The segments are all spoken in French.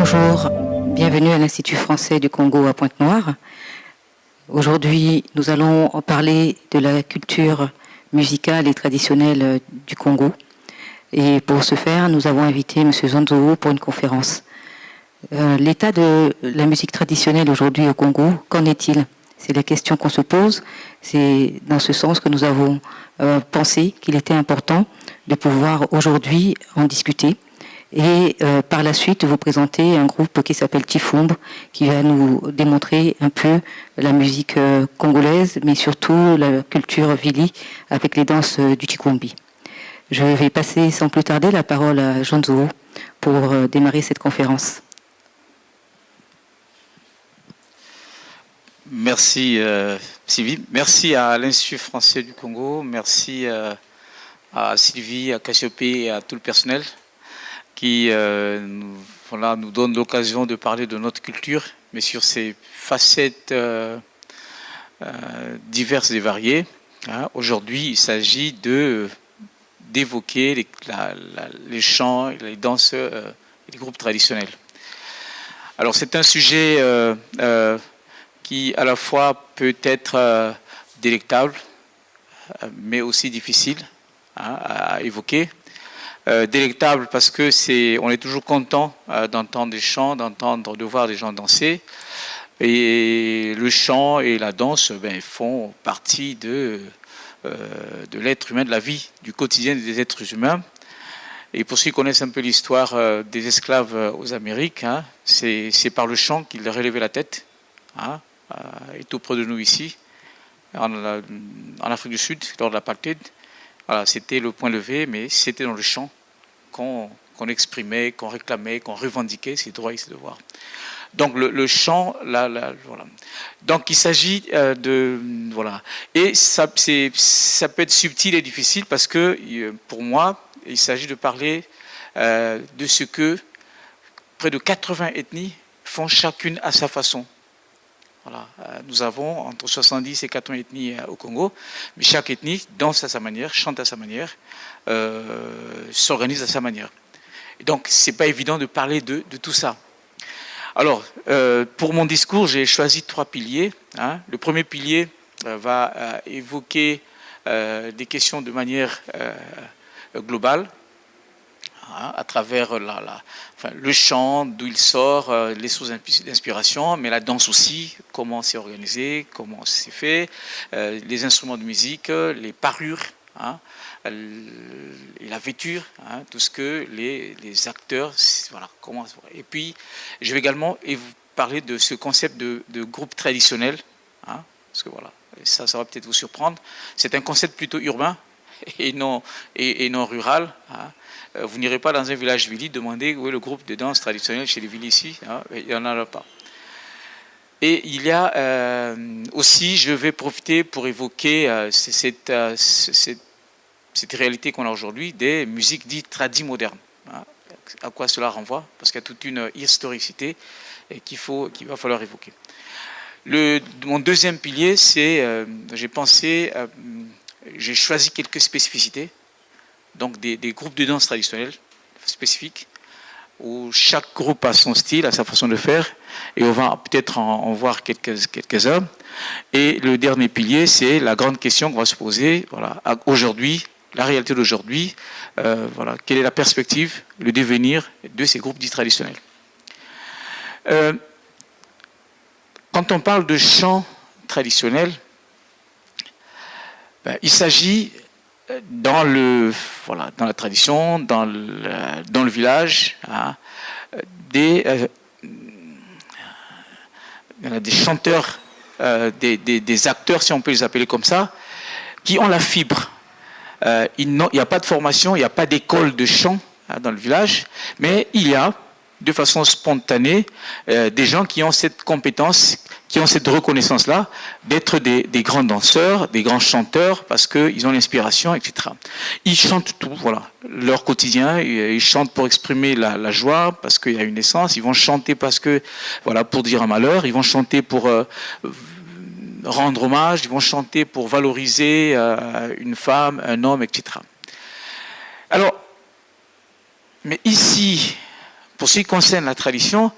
Bonjour, bienvenue à l'Institut français du Congo à Pointe-Noire. Aujourd'hui, nous allons parler de la culture musicale et traditionnelle du Congo. Et pour ce faire, nous avons invité M. Zonzo pour une conférence. L'état de la musique traditionnelle aujourd'hui au Congo, qu'en est-il? C'est la question qu'on se pose. C'est dans ce sens que nous avons pensé qu'il était important de pouvoir aujourd'hui en discuter et par la suite vous présenter un groupe qui s'appelle Tifumb, qui va nous démontrer un peu la musique congolaise, mais surtout la culture Vili avec les danses du Tikumbi. Je vais passer sans plus tarder la parole à Zonzo pour démarrer cette conférence. Merci Sylvie, merci à l'Institut français du Congo, merci à Sylvie, à Cassiopée et à tout le personnel qui nous donne l'occasion de parler de notre culture, mais sur ses facettes diverses et variées. Aujourd'hui, il s'agit d'évoquer les chants, les danses et les groupes traditionnels. Alors c'est un sujet qui à la fois peut être délectable, mais aussi difficile à évoquer. Délectable parce que on est toujours content d'entendre des chants, de voir des gens danser. Et le chant et la danse font partie de l'être humain, de la vie, du quotidien des êtres humains. Et pour ceux qui connaissent un peu l'histoire des esclaves aux Amériques, c'est par le chant qu'ils relevaient la tête. Et tout près de nous ici, en Afrique du Sud, lors de l'apartheid. Voilà, c'était le point levé, mais c'était dans le chant qu'on exprimait, qu'on réclamait, qu'on revendiquait ses droits et ses devoirs. Donc le chant, voilà. Donc il s'agit voilà. Et ça peut être subtil et difficile parce que pour moi, il s'agit de parler de ce que près de 80 ethnies font chacune à sa façon. Voilà. Nous avons entre 70 et 80 ethnies au Congo, mais chaque ethnie danse à sa manière, chante à sa manière, s'organise à sa manière. Et donc, ce n'est pas évident de parler de tout ça. Alors, pour mon discours, j'ai choisi 3 piliers. Le premier pilier va évoquer des questions de manière globale, à travers le chant, d'où il sort, les sources d'inspiration, mais la danse aussi, comment c'est organisé, comment c'est fait, les instruments de musique, les parures, et la vêture, tout ce que les acteurs, voilà, comment. Et puis, je vais également vous parler de ce concept de groupe traditionnel, parce que voilà, ça va peut-être vous surprendre. C'est un concept plutôt urbain et non rural. Vous n'irez pas dans un village Vili demander où est le groupe de danse traditionnel chez les Vili ici. Il n'y en a pas. Et il y a aussi, je vais profiter pour évoquer cette réalité qu'on a aujourd'hui des musiques dites tradis-modernes. À quoi cela renvoie? Parce qu'il y a toute une historicité qu'il va falloir évoquer. Mon deuxième pilier, c'est, j'ai choisi quelques spécificités, donc des groupes de danse traditionnels spécifiques, où chaque groupe a son style, a sa façon de faire, et on va peut-être en voir quelques-uns. Et le dernier pilier, c'est la grande question qu'on va se poser, voilà, aujourd'hui, la réalité d'aujourd'hui, voilà, quelle est la perspective, le devenir de ces groupes dits traditionnels. Quand on parle de chant traditionnel, il s'agit dans la tradition, dans le village, des chanteurs, des acteurs, si on peut les appeler comme ça, qui ont la fibre. Il n'y a pas de formation, il n'y a pas d'école de chant dans le village, mais il y a, de façon spontanée, des gens qui ont cette compétence, qui ont cette reconnaissance-là, d'être des grands danseurs, des grands chanteurs, parce qu'ils ont l'inspiration, etc. Ils chantent tout, voilà, leur quotidien, ils chantent pour exprimer la joie, parce qu'il y a une naissance, ils vont chanter parce que, voilà, pour dire un malheur, ils vont chanter pour rendre hommage, ils vont chanter pour valoriser une femme, un homme, etc. Alors, mais ici, pour ce qui concerne la tradition,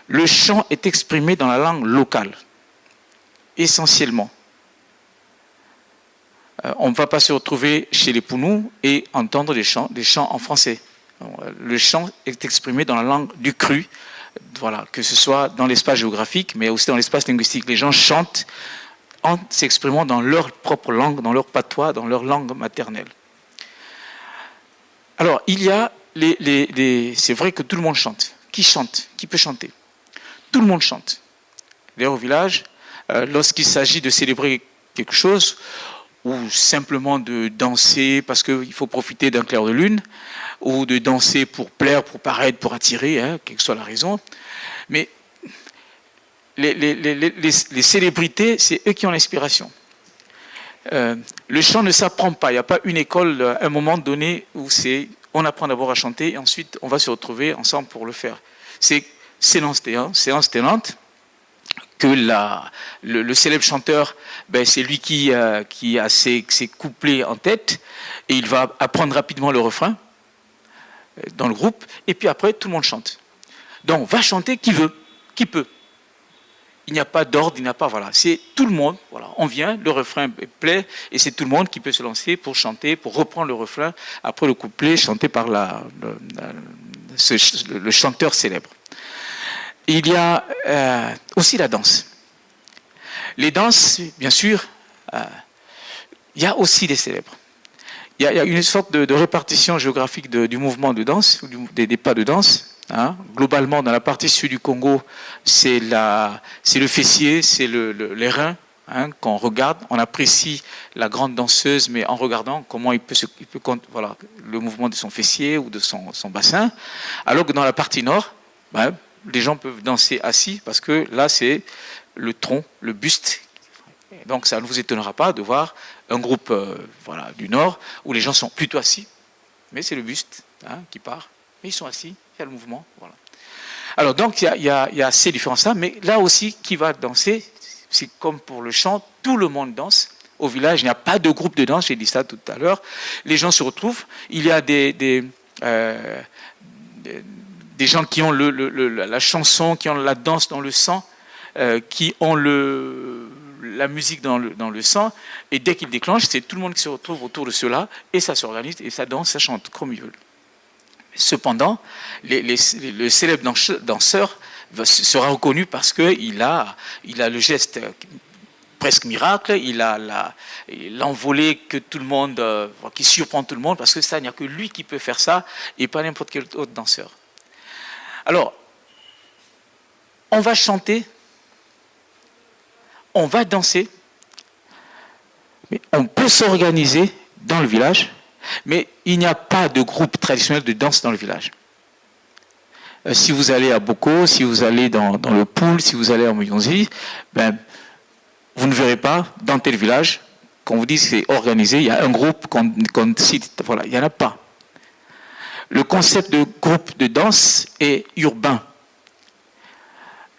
le chant est exprimé dans la langue locale, essentiellement. On ne va pas se retrouver chez les Pounous et entendre des chants en français. Le chant est exprimé dans la langue du cru, voilà, que ce soit dans l'espace géographique, mais aussi dans l'espace linguistique. Les gens chantent en s'exprimant dans leur propre langue, dans leur patois, dans leur langue maternelle. Alors, il y a c'est vrai que tout le monde chante. Qui chante? Qui peut chanter? Tout le monde chante. D'ailleurs, au village, lorsqu'il s'agit de célébrer quelque chose, ou simplement de danser parce qu'il faut profiter d'un clair de lune, ou de danser pour plaire, pour paraître, pour attirer, hein, quelle que soit la raison. Mais les célébrités, c'est eux qui ont l'inspiration. Le chant ne s'apprend pas. Il n'y a pas une école à un moment donné où on apprend d'abord à chanter et ensuite on va se retrouver ensemble pour le faire. C'est séance tenante. Que le célèbre chanteur, c'est lui qui a ses couplets en tête et il va apprendre rapidement le refrain dans le groupe et puis après tout le monde chante. Donc va chanter qui veut, qui peut. Il n'y a pas d'ordre, il n'y a pas, voilà, c'est tout le monde, voilà, on vient, le refrain plaît et c'est tout le monde qui peut se lancer pour chanter, pour reprendre le refrain après le couplet chanté par le chanteur célèbre. Il y a aussi la danse. Les danses, bien sûr, il y a aussi des célèbres. Il y a une sorte de répartition géographique du mouvement de danse, des pas de danse. Hein. Globalement, dans la partie sud du Congo, c'est le fessier, c'est les reins hein, qu'on regarde. On apprécie la grande danseuse, mais en regardant comment il peut voilà, le mouvement de son fessier ou de son bassin. Alors que dans la partie nord, les gens peuvent danser assis parce que là, c'est le tronc, le buste. Donc, ça ne vous étonnera pas de voir un groupe voilà, du Nord où les gens sont plutôt assis, mais c'est le buste hein, qui part. Mais ils sont assis, il y a le mouvement. Voilà. Alors, donc, il y a ces différences-là, mais là aussi, qui va danser? C'est comme pour le chant, tout le monde danse. Au village, il n'y a pas de groupe de danse, j'ai dit ça tout à l'heure. Les gens se retrouvent. Il y a des gens qui ont la chanson, qui ont la danse dans le sang, qui ont la musique dans le sang, et dès qu'ils déclenchent, c'est tout le monde qui se retrouve autour de cela, et ça s'organise, et ça danse, ça chante comme ils veulent. Cependant, le célèbre danseur sera reconnu parce qu'il a le geste presque miracle, il a l'envolée que tout le monde, qui surprend tout le monde, parce que ça, il n'y a que lui qui peut faire ça, et pas n'importe quel autre danseur. Alors, on va chanter, on va danser, mais on peut s'organiser dans le village, mais il n'y a pas de groupe traditionnel de danse dans le village. Si vous allez à Boko, si vous allez dans le Poul, si vous allez à Moyonzi, vous ne verrez pas dans tel village, quand vous dites que c'est organisé, il y a un groupe qu'on cite, voilà, il n'y en a pas. Le concept de groupe de danse est urbain.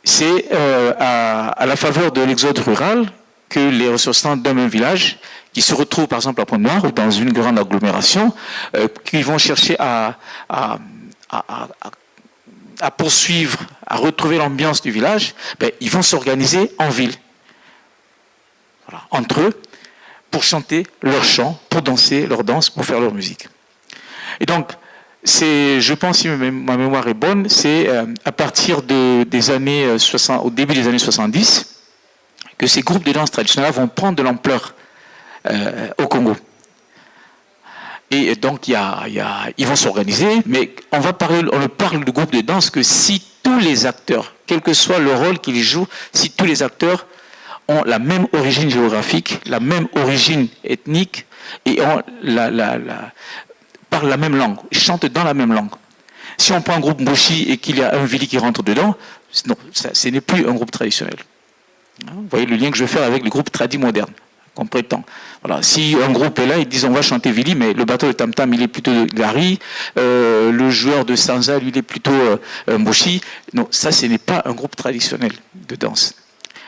C'est à la faveur de l'exode rural que les ressortissants d'un même village, qui se retrouvent par exemple à Pointe-Noire ou dans une grande agglomération, qui vont chercher à poursuivre, à retrouver l'ambiance du village, ils vont s'organiser en ville, voilà, entre eux, pour chanter leur chant, pour danser leur danse, pour faire leur musique. Et donc, je pense, si ma mémoire est bonne, c'est à partir des années 60, au début des années 70, que ces groupes de danse traditionnels vont prendre de l'ampleur au Congo. Et donc, ils vont s'organiser, mais on ne parle de groupe de danse que si tous les acteurs, quel que soit le rôle qu'ils jouent, si tous les acteurs ont la même origine géographique, la même origine ethnique, et parlent la même langue, chantent dans la même langue. Si on prend un groupe Mboshi et qu'il y a un Vili qui rentre dedans, non, ce n'est plus un groupe traditionnel. Vous voyez le lien que je vais faire avec le groupe tradi moderne, qu'on prétend. Voilà. Si un groupe est là, ils disent on va chanter Vili, mais le bateau de Tam Tam, il est plutôt Gari, le joueur de Sanza, lui, il est plutôt Mboshi. Non, ça, ce n'est pas un groupe traditionnel de danse.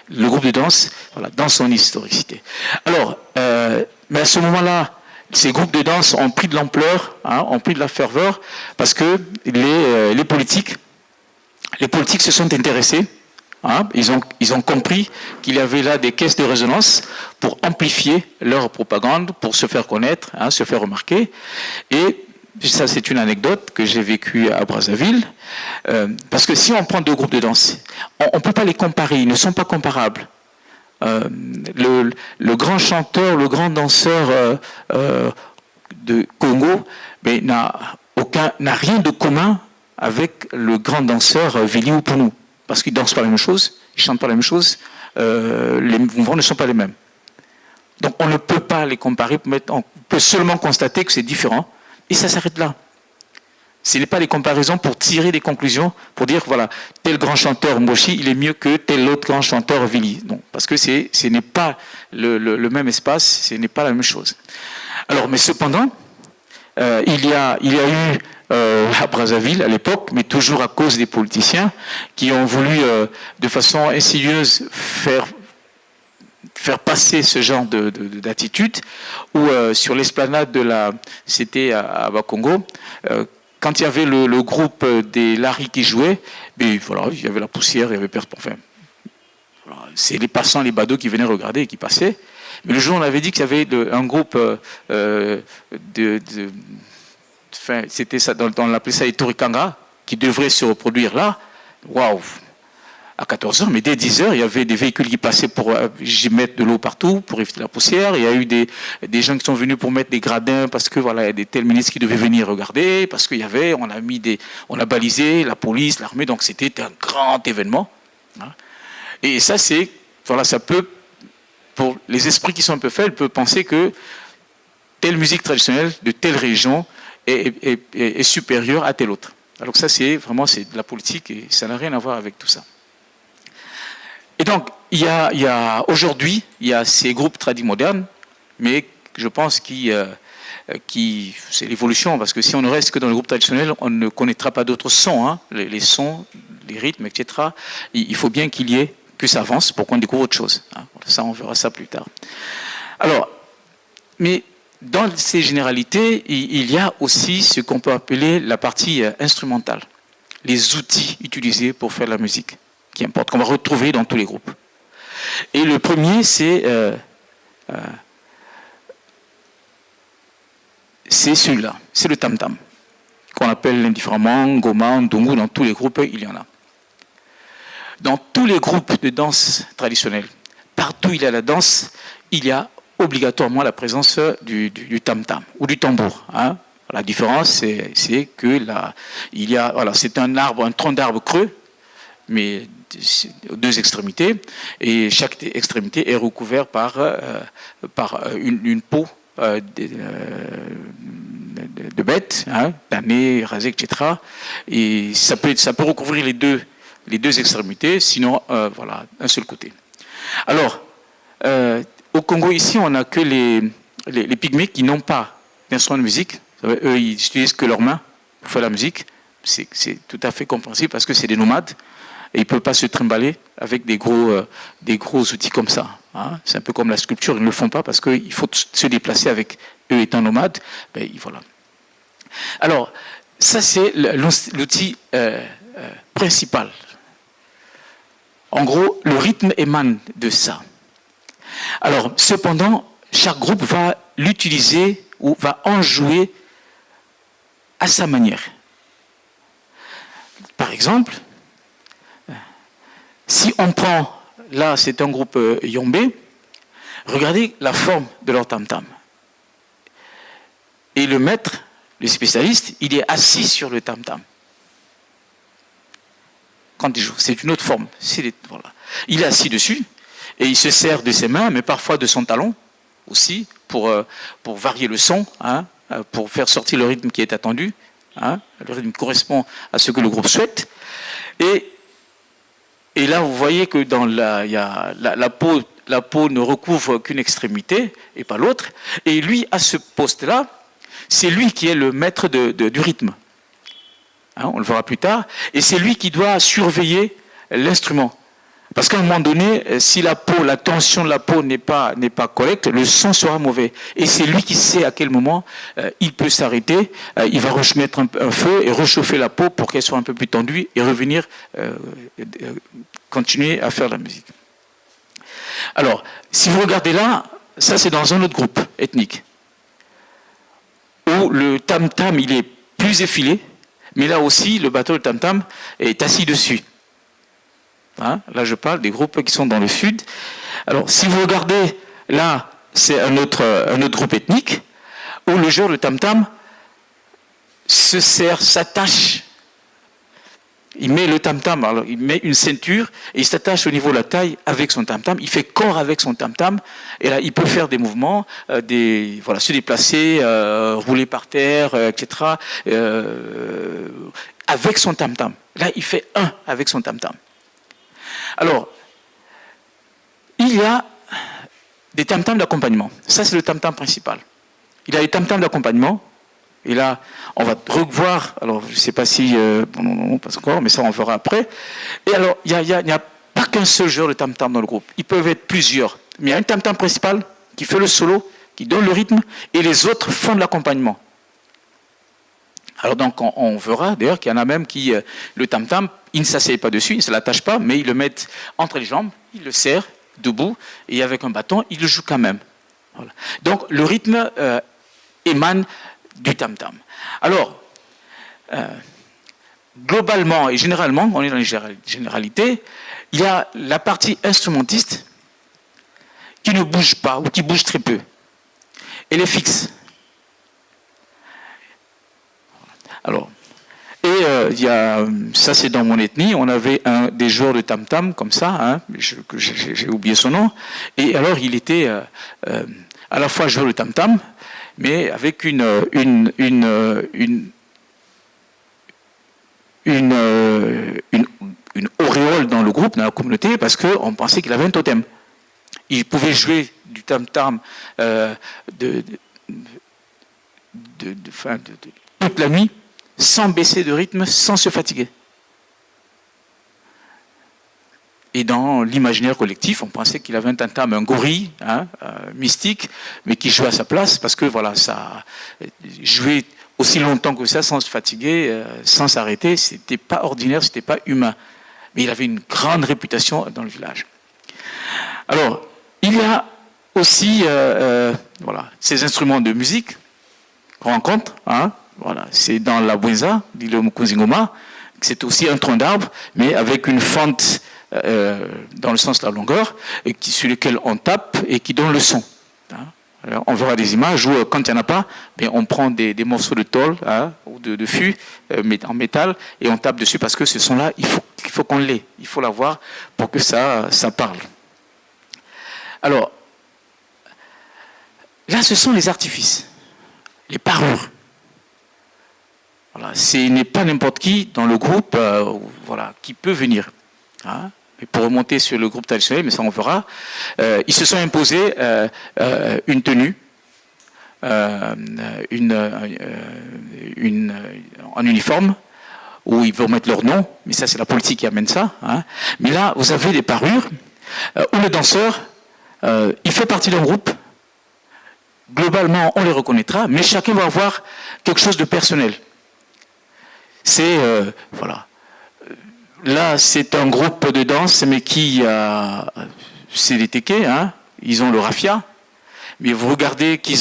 Le groupe de danse, voilà, dans son historicité. Alors, mais à ce moment-là, ces groupes de danse ont pris de l'ampleur, ont pris de la ferveur, parce que les politiques les politiques se sont intéressés. Hein, ils ont compris qu'il y avait là des caisses de résonance pour amplifier leur propagande, pour se faire connaître, hein, se faire remarquer. Et ça, c'est une anecdote que j'ai vécue à Brazzaville. Parce que si on prend deux groupes de danse, on ne peut pas les comparer, ils ne sont pas comparables. Le grand chanteur, le grand danseur de Congo n'a rien de commun avec le grand danseur Vili Upumu. Parce qu'ils ne dansent pas la même chose, ils ne chantent pas la même chose, les mouvements ne sont pas les mêmes. Donc on ne peut pas les comparer, on peut seulement constater que c'est différent, et ça s'arrête là. Ce n'est pas des comparaisons pour tirer des conclusions, pour dire voilà, tel grand chanteur Moshi, il est mieux que tel autre grand chanteur Vili. Non, parce que ce n'est pas le même espace, ce n'est pas la même chose. Alors, mais cependant, il y a eu à Brazzaville à l'époque, mais toujours à cause des politiciens qui ont voulu de façon insidieuse faire passer ce genre d'attitude, où sur l'esplanade c'était à Bakongo, quand il y avait le groupe des Lari qui jouait, voilà, il y avait la poussière, il y avait personne. Enfin, voilà, c'est les passants, les badauds qui venaient regarder et qui passaient. Mais le jour où on avait dit qu'il y avait un groupe enfin, c'était ça, on l'appelait ça Itorikanga, qui devrait se reproduire là. Waouh! À 14h, mais dès 10h, il y avait des véhicules qui passaient pour mettre de l'eau partout, pour éviter la poussière. Il y a eu des gens qui sont venus pour mettre des gradins, parce que voilà, il y a des tels ministres qui devaient venir regarder, parce qu'il y avait, on a balisé la police, l'armée, donc c'était un grand événement. Et ça, voilà, ça peut, pour les esprits qui sont un peu faibles, peuvent penser que telle musique traditionnelle de telle région est supérieure à telle autre. Alors ça, c'est de la politique et ça n'a rien à voir avec tout ça. Et donc, aujourd'hui, il y a ces groupes tradis modernes, mais je pense c'est l'évolution, parce que si on ne reste que dans le groupe traditionnel, on ne connaîtra pas d'autres sons, hein, les sons, les rythmes, etc. Il faut bien que ça avance pour qu'on découvre autre chose. Hein. Ça, on verra ça plus tard. Alors, mais dans ces généralités, il y a aussi ce qu'on peut appeler la partie instrumentale, les outils utilisés pour faire la musique, qui importe, qu'on va retrouver dans tous les groupes. Et le premier, c'est celui-là, c'est le tam-tam, qu'on appelle indifféremment Ngoma, Ndongo, dans tous les groupes, il y en a. Dans tous les groupes de danse traditionnelle, partout où il y a la danse, il y a obligatoirement la présence du tam-tam ou du tambour. Hein. La différence, c'est que c'est un tronc d'arbre creux, mais deux extrémités, et chaque extrémité est recouverte par une peau de bête, hein, damnée, rasée, etc. Et ça peut recouvrir les deux extrémités, sinon, voilà, un seul côté. Alors, au Congo, ici, on n'a que les pygmées qui n'ont pas d'instrument de musique. Eux, ils n'utilisent que leurs mains pour faire la musique. C'est tout à fait compréhensible parce que c'est des nomades et ils ne peuvent pas se trimballer avec des gros outils comme ça. Hein. C'est un peu comme la sculpture, ils ne le font pas parce qu'il faut se déplacer avec eux étant nomades. Voilà. Alors, ça, c'est l'outil principal. En gros, le rythme émane de ça. Alors, cependant, chaque groupe va l'utiliser ou va en jouer à sa manière. Par exemple, si on prend, là c'est un groupe Yombé, regardez la forme de leur tam-tam. Et le maître, le spécialiste, il est assis sur le tam-tam. Quand il joue, c'est une autre forme. Voilà. Il est assis dessus et il se sert de ses mains, mais parfois de son talon aussi, pour varier le son, hein, pour faire sortir le rythme qui est attendu. Hein, le rythme correspond à ce que le groupe souhaite. Et là, vous voyez que dans la peau ne recouvre qu'une extrémité et pas l'autre. Et lui, à ce poste-là, c'est lui qui est le maître du rythme. Hein, on le verra plus tard. Et c'est lui qui doit surveiller l'instrument. Parce qu'à un moment donné, si la peau, la tension de la peau n'est pas correcte, le son sera mauvais. Et c'est lui qui sait à quel moment il peut s'arrêter, il va remettre un feu et réchauffer la peau pour qu'elle soit un peu plus tendue et revenir continuer à faire la musique. Alors, si vous regardez là, ça c'est dans un autre groupe ethnique, où le tam-tam il est plus effilé, mais là aussi le bateau de tam-tam est assis dessus. Hein, là, je parle des groupes qui sont dans le sud. Alors, si vous regardez, là, c'est un autre groupe ethnique, où le joueur de tam-tam se sert, s'attache. Il met le tam-tam, alors il met une ceinture, et il s'attache au niveau de la taille avec son tam-tam. Il fait corps avec son tam-tam, et là, il peut faire des mouvements, voilà, se déplacer, rouler par terre, etc., avec son tam-tam. Là, il fait un avec son tam-tam. Alors, il y a des tam-tams d'accompagnement. Ça, c'est le tam-tam principal. Il y a des tam-tams d'accompagnement. Et là, on va revoir. Alors, je ne sais pas si... non, pas encore, mais ça, on verra après. Et alors, il n'y a pas qu'un seul genre de tam-tam dans le groupe. Ils peuvent être plusieurs. Mais il y a un tam-tam principal qui fait le solo, qui donne le rythme, et les autres font de l'accompagnement. Alors donc on verra d'ailleurs qu'il y en a même qui, le tam-tam, ils ne s'asseyent pas dessus, ils ne se l'attachent pas, mais ils le mettent entre les jambes, ils le serrent debout, et avec un bâton, ils le jouent quand même. Voilà. Donc le rythme émane du tam-tam. Alors, globalement et généralement, on est dans les généralités, il y a la partie instrumentiste qui ne bouge pas, ou qui bouge très peu. Elle est fixe. Alors, et ça c'est dans mon ethnie, on avait des joueurs de tam-tam comme ça, hein, j'ai oublié son nom, et alors il était à la fois joueur de tam-tam, mais avec une auréole dans le groupe, dans la communauté, parce qu'on pensait qu'il avait un totem. Il pouvait jouer du tam-tam toute la nuit, sans baisser de rythme, sans se fatiguer. Et dans l'imaginaire collectif, on pensait qu'il avait un tam-tam, un gorille, hein, mystique, mais qui jouait à sa place, parce que voilà, ça jouer aussi longtemps que ça, sans se fatiguer, sans s'arrêter, c'était pas ordinaire, c'était pas humain. Mais il avait une grande réputation dans le village. Alors, il y a aussi voilà, ces instruments de musique qu'on rencontre, hein, voilà, c'est dans la Bwenza, dit le Mukuzingoma, c'est aussi un tronc d'arbre, mais avec une fente dans le sens de la longueur, et sur lequel on tape et qui donne le son. Hein. Alors, on verra des images où, quand il n'y en a pas, bien, on prend des morceaux de tôle, hein, ou de fût en métal, et on tape dessus parce que ce son-là, il faut qu'on l'ait, il faut l'avoir pour que ça parle. Alors, là, ce sont les artifices, les parures. Voilà, ce n'est pas n'importe qui dans le groupe voilà, qui peut venir. Hein. Et pour remonter sur le groupe traditionnel, mais ça on verra, ils se sont imposés une tenue, en uniforme, où ils vont mettre leur nom, mais ça c'est la politique qui amène ça. Hein. Mais là, vous avez des parures où le danseur, il fait partie d'un groupe, globalement on les reconnaîtra, mais chacun va avoir quelque chose de personnel. C'est, voilà. Là, c'est un groupe de danse, mais qui c'est des tékés, hein, ils ont le raffia, mais vous regardez qu'ils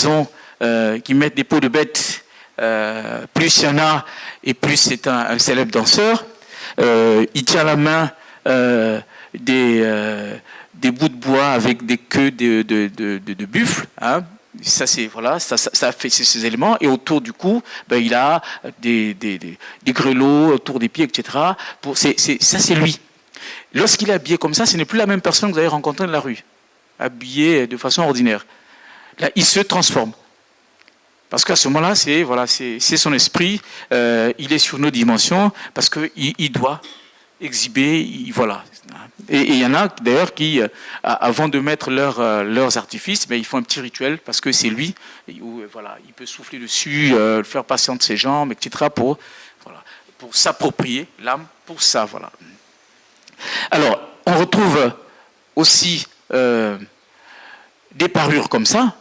mettent des peaux de bête, plus il y en a, et plus c'est un célèbre danseur. Il tient à la main des bouts de bois avec des queues de buffle, hein. Ça c'est voilà, ça fait ces éléments, et autour du cou, ben, il a des grelots autour des pieds, etc. Ça c'est lui. Lorsqu'il est habillé comme ça, ce n'est plus la même personne que vous avez rencontrée dans la rue, habillé de façon ordinaire. Là, il se transforme. Parce qu'à ce moment-là, c'est son esprit, il est sur nos dimensions, parce qu'il doit exhiber, voilà. Et il y en a d'ailleurs qui, avant de mettre leurs artifices, ils font un petit rituel, parce que c'est lui, où voilà, il peut souffler dessus, le faire passer entre ses jambes, etc., pour s'approprier l'âme, pour ça, voilà. Alors, on retrouve aussi des parures comme ça.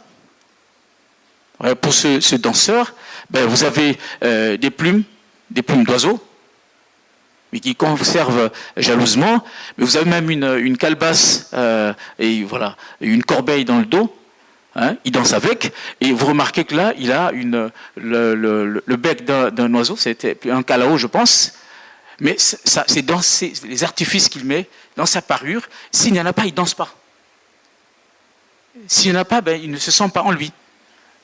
Pour ce danseur, ben, vous avez des plumes d'oiseaux, mais qui conservent jalousement. Mais vous avez même une calebasse et voilà, une corbeille dans le dos. Hein, il danse avec, et vous remarquez que là, il a le bec d'un oiseau, c'était un calao, je pense. Mais c'est dans les artifices qu'il met dans sa parure. S'il n'y en a pas, il ne danse pas. S'il n'y en a pas, ben, il ne se sent pas en lui.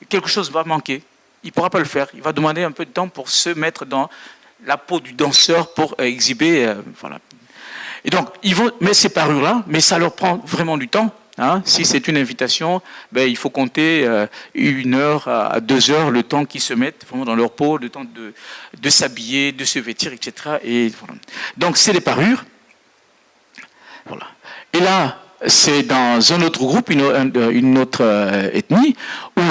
Quelque chose va manquer. Il ne pourra pas le faire. Il va demander un peu de temps pour se mettre dans la peau du danseur pour exhiber. Voilà. Et donc, ils vont mettre ces parures-là, mais ça leur prend vraiment du temps. Hein. Si c'est une invitation, ben, il faut compter 1 heure à 2 heures le temps qu'ils se mettent vraiment dans leur peau, le temps de s'habiller, de se vêtir, etc. Et voilà. Donc, c'est les parures. Voilà. Et là, c'est dans un autre groupe, une autre ethnie, où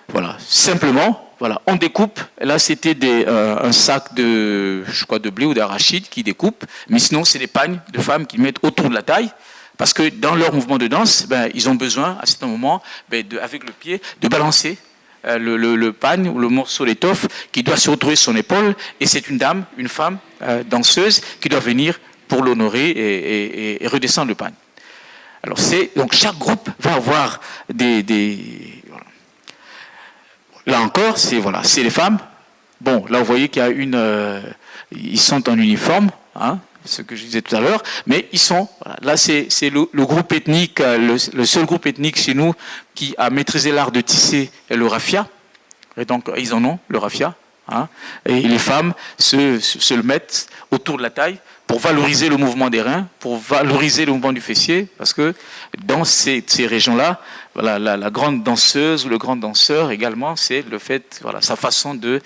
voilà, simplement, voilà, on découpe. Là, c'était un sac de blé ou d'arachide qui découpe, mais sinon, c'est des pagnes de femmes qui mettent autour de la taille, parce que dans leur mouvement de danse, ben, ils ont besoin, à certains moments, ben, avec le pied, de balancer le pagne ou le morceau d'étoffe qui doit se retrouver sur son épaule, et c'est une femme danseuse qui doit venir pour l'honorer et redescendre le pagne. Alors donc chaque groupe va avoir voilà. Là encore, c'est les femmes. Bon, là vous voyez qu'il y a ils sont en uniforme, hein, ce que je disais tout à l'heure, mais ils sont, voilà, là c'est le groupe ethnique, le seul groupe ethnique chez nous qui a maîtrisé l'art de tisser le raffia, et donc ils en ont, le raffia, hein, et les femmes se le mettent autour de la taille, pour valoriser le mouvement des reins, pour valoriser le mouvement du fessier, parce que dans ces régions-là, voilà, la grande danseuse ou le grand danseur également, c'est le fait, voilà, sa façon de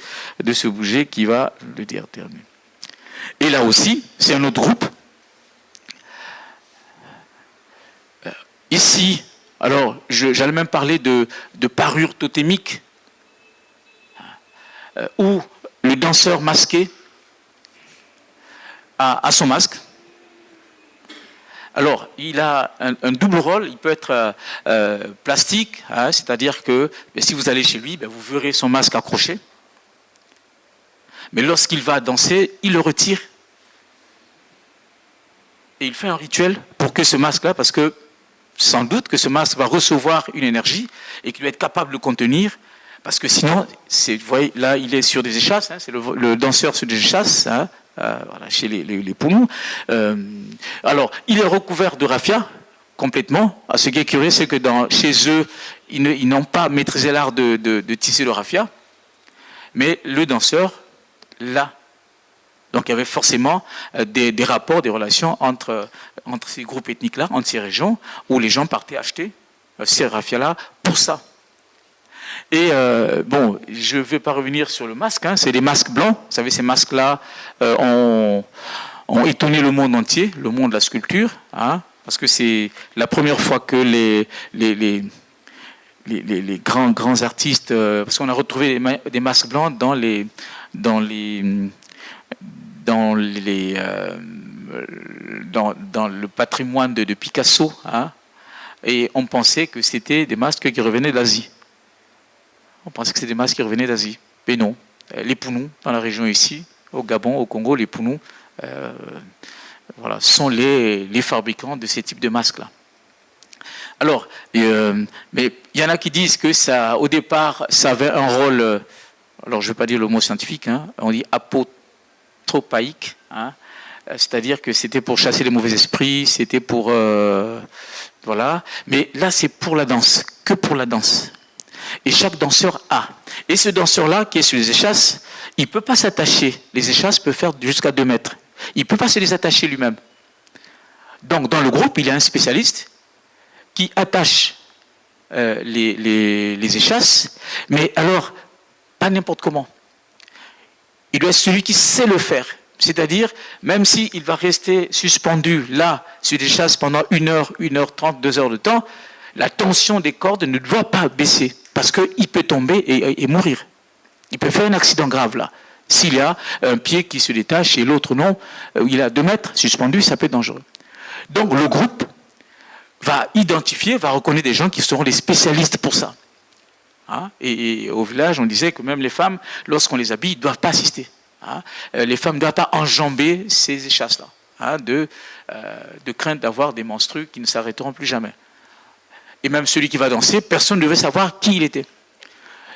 se bouger qui va le déterminer. Et là aussi, c'est un autre groupe. Ici, alors, j'allais même parler de parure totémique, où le danseur masqué à son masque. Alors, il a un double rôle, il peut être plastique, hein, c'est-à-dire que si vous allez chez lui, ben, vous verrez son masque accroché. Mais lorsqu'il va danser, il le retire. Et il fait un rituel pour que ce masque-là, parce que sans doute que ce masque va recevoir une énergie et qu'il va être capable de le contenir, parce que sinon, vous voyez, là, il est sur des échasses, hein, c'est le danseur sur des échasses, hein, voilà, chez les poumons. Alors, il est recouvert de raffia complètement. Ce qui est curieux, c'est que chez eux, ils n'ont pas maîtrisé l'art de tisser le raffia, mais le danseur l'a. Donc, il y avait forcément des rapports, des relations entre ces groupes ethniques-là, entre ces régions, où les gens partaient acheter ces raffias-là pour ça. Et bon, je ne vais pas revenir sur le masque, hein, c'est des masques blancs. Vous savez, ces masques-là ont étonné le monde entier, le monde de la sculpture, hein, parce que c'est la première fois que les grands artistes, parce qu'on a retrouvé des masques blancs dans le patrimoine de Picasso, hein, et on pensait que c'était des masques qui revenaient d'Asie. On pensait que c'était des masques qui revenaient d'Asie. Mais non. Les Pounous, dans la région ici, au Gabon, au Congo, les Pounous voilà, sont les fabricants de ces types de masques-là. Alors, mais il y en a qui disent que ça, au départ, ça avait un rôle, alors je ne vais pas dire le mot scientifique, hein, on dit apotropaïque, hein, c'est-à-dire que c'était pour chasser les mauvais esprits, c'était pour... voilà. Mais là, c'est pour la danse, que pour la danse. Et chaque danseur a. Et ce danseur-là, qui est sur les échasses, il ne peut pas s'attacher. Les échasses peuvent faire jusqu'à 2 mètres. Il ne peut pas se les attacher lui-même. Donc, dans le groupe, il y a un spécialiste qui attache les échasses, mais alors, pas n'importe comment. Il doit être celui qui sait le faire. C'est-à-dire, même s'il va rester suspendu là, sur les échasses pendant 1 heure, 1h30, 2 heures de temps, la tension des cordes ne doit pas baisser, parce qu'il peut tomber et mourir. Il peut faire un accident grave là. S'il y a un pied qui se détache et l'autre non, il a 2 mètres suspendu, ça peut être dangereux. Donc le groupe va identifier, va reconnaître des gens qui seront les spécialistes pour ça. Hein? Et au village, on disait que même les femmes, lorsqu'on les habille, ne doivent pas assister. Hein? Les femmes ne doivent pas enjamber ces échasses-là, hein? de crainte d'avoir des menstrues qui ne s'arrêteront plus jamais. Et même celui qui va danser, personne ne devait savoir qui il était.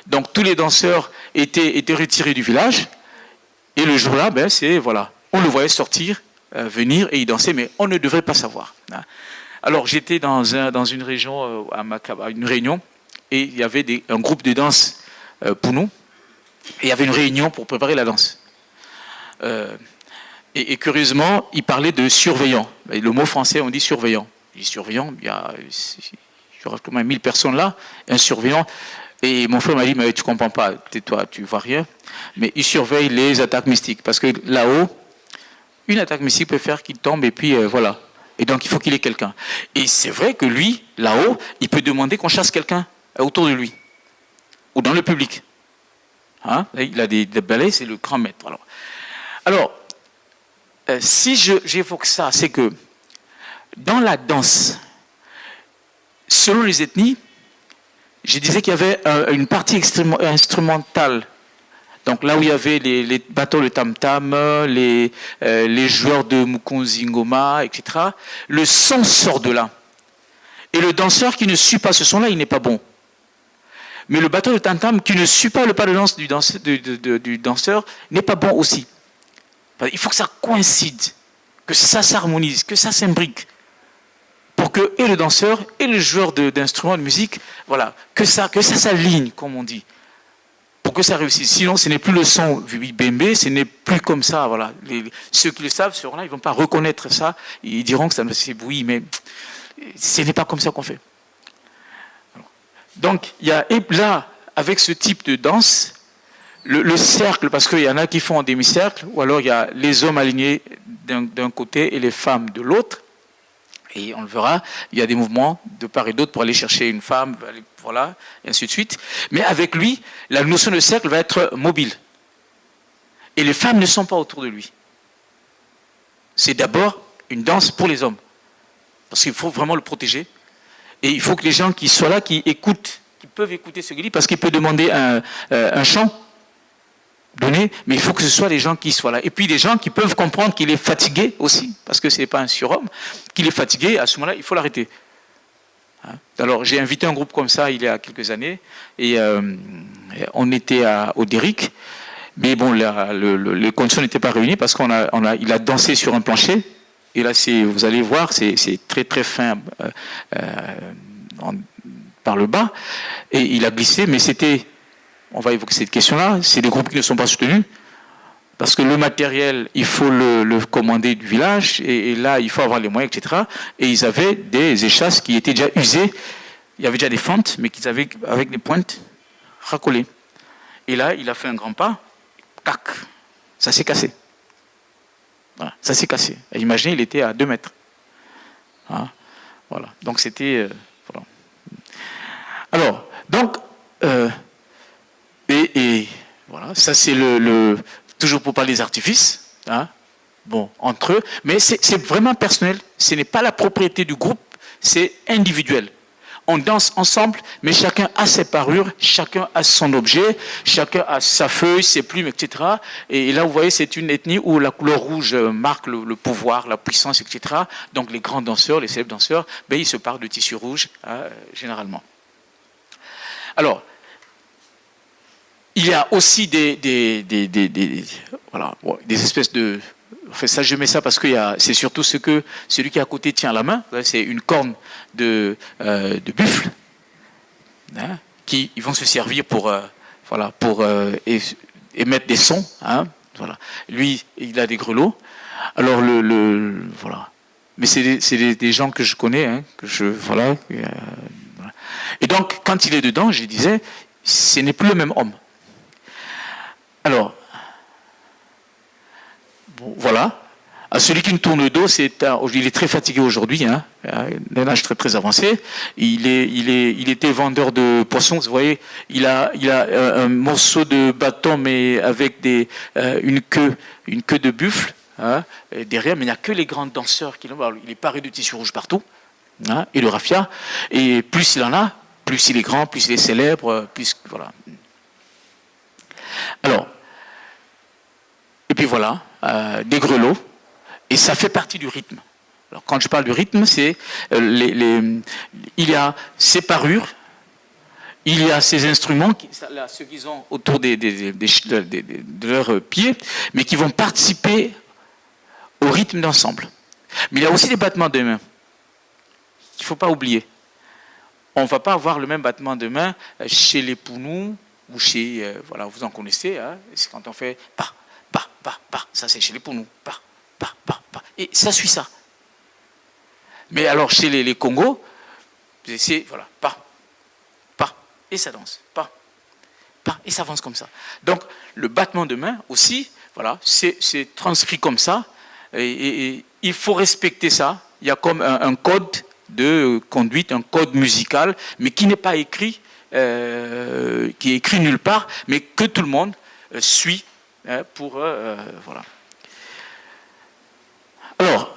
Donc tous les danseurs étaient retirés du village, et le jour-là, ben, voilà, on le voyait sortir, venir, et il dansait, mais on ne devrait pas savoir. Hein? Alors j'étais dans une région, à une réunion, et il y avait un groupe de danse pour nous, et il y avait une réunion pour préparer la danse. Et curieusement, il parlait de surveillant. Le mot français, on dit surveillant. Il dit surveillant, il y aura comme 1000 personnes là, un surveillant. Et mon frère m'a dit, mais tu ne comprends pas, tais-toi, tu ne vois rien. Mais il surveille les attaques mystiques. Parce que là-haut, une attaque mystique peut faire qu'il tombe, et puis voilà. Et donc il faut qu'il ait quelqu'un. Et c'est vrai que lui, là-haut, il peut demander qu'on chasse quelqu'un autour de lui. Ou dans le public. Hein? Il a des balais, c'est le grand maître. Alors si j'évoque ça, c'est que dans la danse, selon les ethnies, je disais qu'il y avait une partie extrêmement instrumentale. Donc là où il y avait les bateaux de tam-tam, les joueurs de mukonzi ngoma, etc., le son sort de là. Et le danseur qui ne suit pas ce son-là, il n'est pas bon. Mais le bateau de tam-tam qui ne suit pas le pas de danse du danseur n'est pas bon aussi. Il faut que ça coïncide, que ça s'harmonise, que ça s'imbrique. Pour que et le danseur et le joueur d'instruments de musique, voilà, que ça s'aligne, comme on dit. Pour que ça réussisse. Sinon, ce n'est plus le son bembé, ce n'est plus comme ça. Voilà. Ceux qui le savent seront là, ils ne vont pas reconnaître ça. Ils diront que ça me fait oui, mais ce n'est pas comme ça qu'on fait. Donc, il y a là, avec ce type de danse, le cercle, parce qu'il y en a qui font en demi-cercle, ou alors il y a les hommes alignés d'un côté et les femmes de l'autre. Et on le verra, il y a des mouvements de part et d'autre pour aller chercher une femme, voilà, et ainsi de suite. Mais avec lui, la notion de cercle va être mobile. Et les femmes ne sont pas autour de lui. C'est d'abord une danse pour les hommes. Parce qu'il faut vraiment le protéger. Et il faut que les gens qui soient là, qui écoutent, qui peuvent écouter ce qu'il dit, parce qu'il peut demander un chant donné, mais il faut que ce soit les gens qui soient là. Et puis des gens qui peuvent comprendre qu'il est fatigué aussi, parce que ce n'est pas un surhomme, qu'il est fatigué, à ce moment-là, il faut l'arrêter. Alors j'ai invité un groupe comme ça il y a quelques années, et on était au Déric, mais bon, les conditions n'étaient pas réunies, parce qu'il a dansé sur un plancher, et là, vous allez voir, c'est très très fin par le bas, et il a glissé, mais c'était... On va évoquer cette question-là. C'est des groupes qui ne sont pas soutenus. Parce que le matériel, il faut le commander du village. Et là, il faut avoir les moyens, etc. Et ils avaient des échasses qui étaient déjà usées. Il y avait déjà des fentes, mais qu'ils avaient, avec des pointes, racolées. Et là, il a fait un grand pas. Tac, ça s'est cassé. Voilà, ça s'est cassé. Et imaginez, il était à 2 mètres. Voilà. Donc, c'était... voilà. Alors, donc... Et voilà, ça c'est toujours pour parler des artifices, hein, bon, entre eux, mais c'est vraiment personnel, ce n'est pas la propriété du groupe, c'est individuel. On danse ensemble, mais chacun a ses parures, chacun a son objet, chacun a sa feuille, ses plumes, etc. Et là, vous voyez, c'est une ethnie où la couleur rouge marque le pouvoir, la puissance, etc. Donc les grands danseurs, les célèbres danseurs, ben, ils se parlent de tissu rouge, généralement. Alors, il y a aussi des espèces de... Enfin, ça, je mets ça parce que c'est surtout celui qui est à côté tient la main. C'est une corne de buffle, hein, qui ils vont se servir pour émettre des sons. Hein, voilà. Lui, il a des grelots. Alors voilà. Mais c'est des gens que je connais, hein, voilà. Et donc, quand il est dedans, je disais, ce n'est plus le même homme. Alors, bon, voilà. À celui qui me tourne le dos, il est très fatigué aujourd'hui, hein, d'un âge très très avancé. Il était vendeur de poissons, vous voyez. Il a un morceau de bâton, mais avec une queue de buffle, hein, derrière, mais il n'y a que les grands danseurs qui l'ont. Il est paré de tissu rouge partout, hein, et le raffia. Et plus il en a, plus il est grand, plus il est célèbre, plus voilà. Alors, et puis voilà, des grelots, et ça fait partie du rythme. Alors, quand je parle du rythme, c'est il y a ces parures, il y a ces instruments, là, ceux qu'ils ont autour de leurs pieds, mais qui vont participer au rythme d'ensemble. Mais il y a aussi des battements de mains qu'il ne faut pas oublier. On ne va pas avoir le même battement de main chez les Pounous ou chez, voilà, vous en connaissez, hein, c'est quand on fait pa, pa, pa, pa, ça c'est chez les Pounous, pa, pa, pa, pa, et ça suit ça. Mais alors chez les Congos, c'est, voilà, pa, pa, et ça danse, pa, pa, et ça avance comme ça. Donc le battement de main aussi, voilà, c'est transcrit comme ça, et il faut respecter ça. Il y a comme un code de conduite, un code musical, mais qui n'est pas écrit, qui est écrit nulle part, mais que tout le monde suit pour voilà. Alors,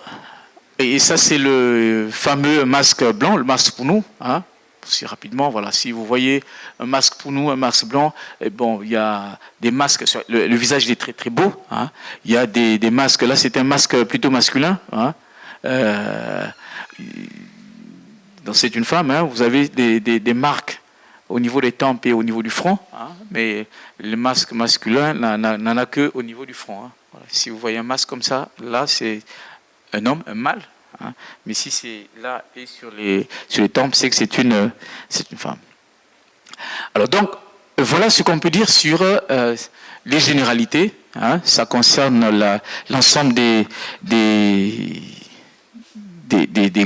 et ça c'est le fameux masque blanc, le masque pour nous, hein, si rapidement, voilà, si vous voyez un masque pour nous, un masque blanc, et bon, il y a des masques, le visage il est très très beau, hein, il y a des masques, là c'est un masque plutôt masculin, hein, c'est une femme, hein, vous avez des marques au niveau des tempes et au niveau du front, hein, mais le masque masculin n'en a que au niveau du front. Hein. Voilà. Si vous voyez un masque comme ça, là c'est un homme, un mâle, hein, mais si c'est là et sur les tempes, c'est que c'est une femme. Alors donc, voilà ce qu'on peut dire sur les généralités. Hein, ça concerne l'ensemble des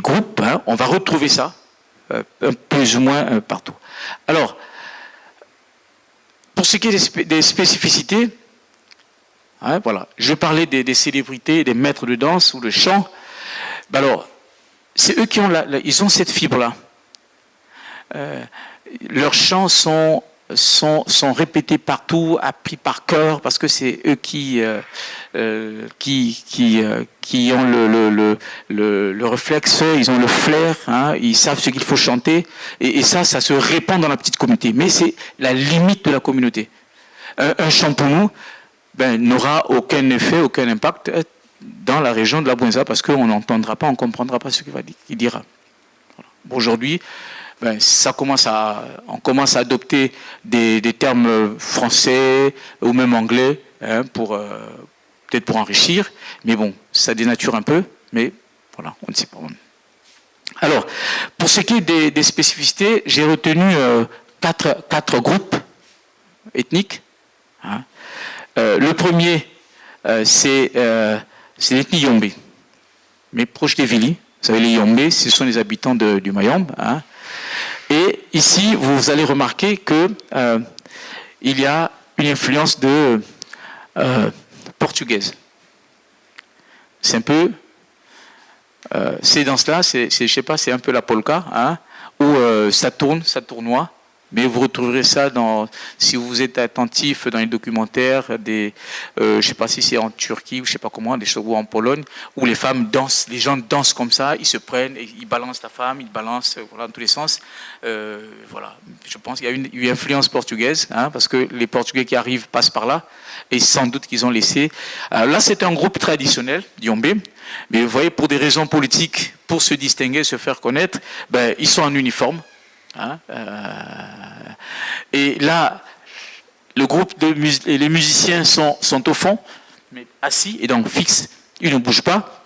groupes, hein, on va retrouver ça plus ou moins partout. Alors, pour ce qui est des spécificités, hein, voilà, je parlais des célébrités, des maîtres de danse ou de chant. Ben alors, c'est eux qui ont ils ont cette fibre-là. Leurs chants sont répétés partout, appris par cœur, parce que c'est eux qui ont le réflexe, ils ont le flair, hein, ils savent ce qu'il faut chanter, et ça se répand dans la petite communauté. Mais c'est la limite de la communauté. Un chant pour nous n'aura aucun effet, aucun impact dans la région de la Bouenza, parce qu'on n'entendra pas, on ne comprendra pas ce qu'il dira. Voilà. Aujourd'hui, on commence à adopter des termes français ou même anglais, hein, peut-être pour enrichir, mais bon, ça dénature un peu, mais voilà, on ne sait pas. Alors, pour ce qui est des spécificités, j'ai retenu quatre groupes ethniques. Hein. Le premier, c'est l'ethnie Yombe, mais proche des Vili. Vous savez, les Yombe, ce sont les habitants du Mayombe, hein. Et ici, vous allez remarquer que il y a une influence portugaise. C'est un peu, ces danses-là, je sais pas, c'est un peu la polka, hein, où ça tournoie. Mais vous retrouverez ça si vous êtes attentif dans les documentaires, je ne sais pas si c'est en Turquie ou je ne sais pas comment, ou en Pologne, où les femmes dansent, les gens dansent comme ça, ils se prennent, et ils balancent la femme, ils balancent, voilà, dans tous les sens. Voilà, je pense qu'il y a une influence portugaise, hein, parce que les Portugais qui arrivent passent par là, et sans doute qu'ils ont laissé. Là, c'est un groupe traditionnel, Yombe, mais vous voyez, pour des raisons politiques, pour se distinguer, se faire connaître, ils sont en uniforme. Hein, et là, le groupe et les musiciens sont au fond, mais assis et donc fixes, ils ne bougent pas.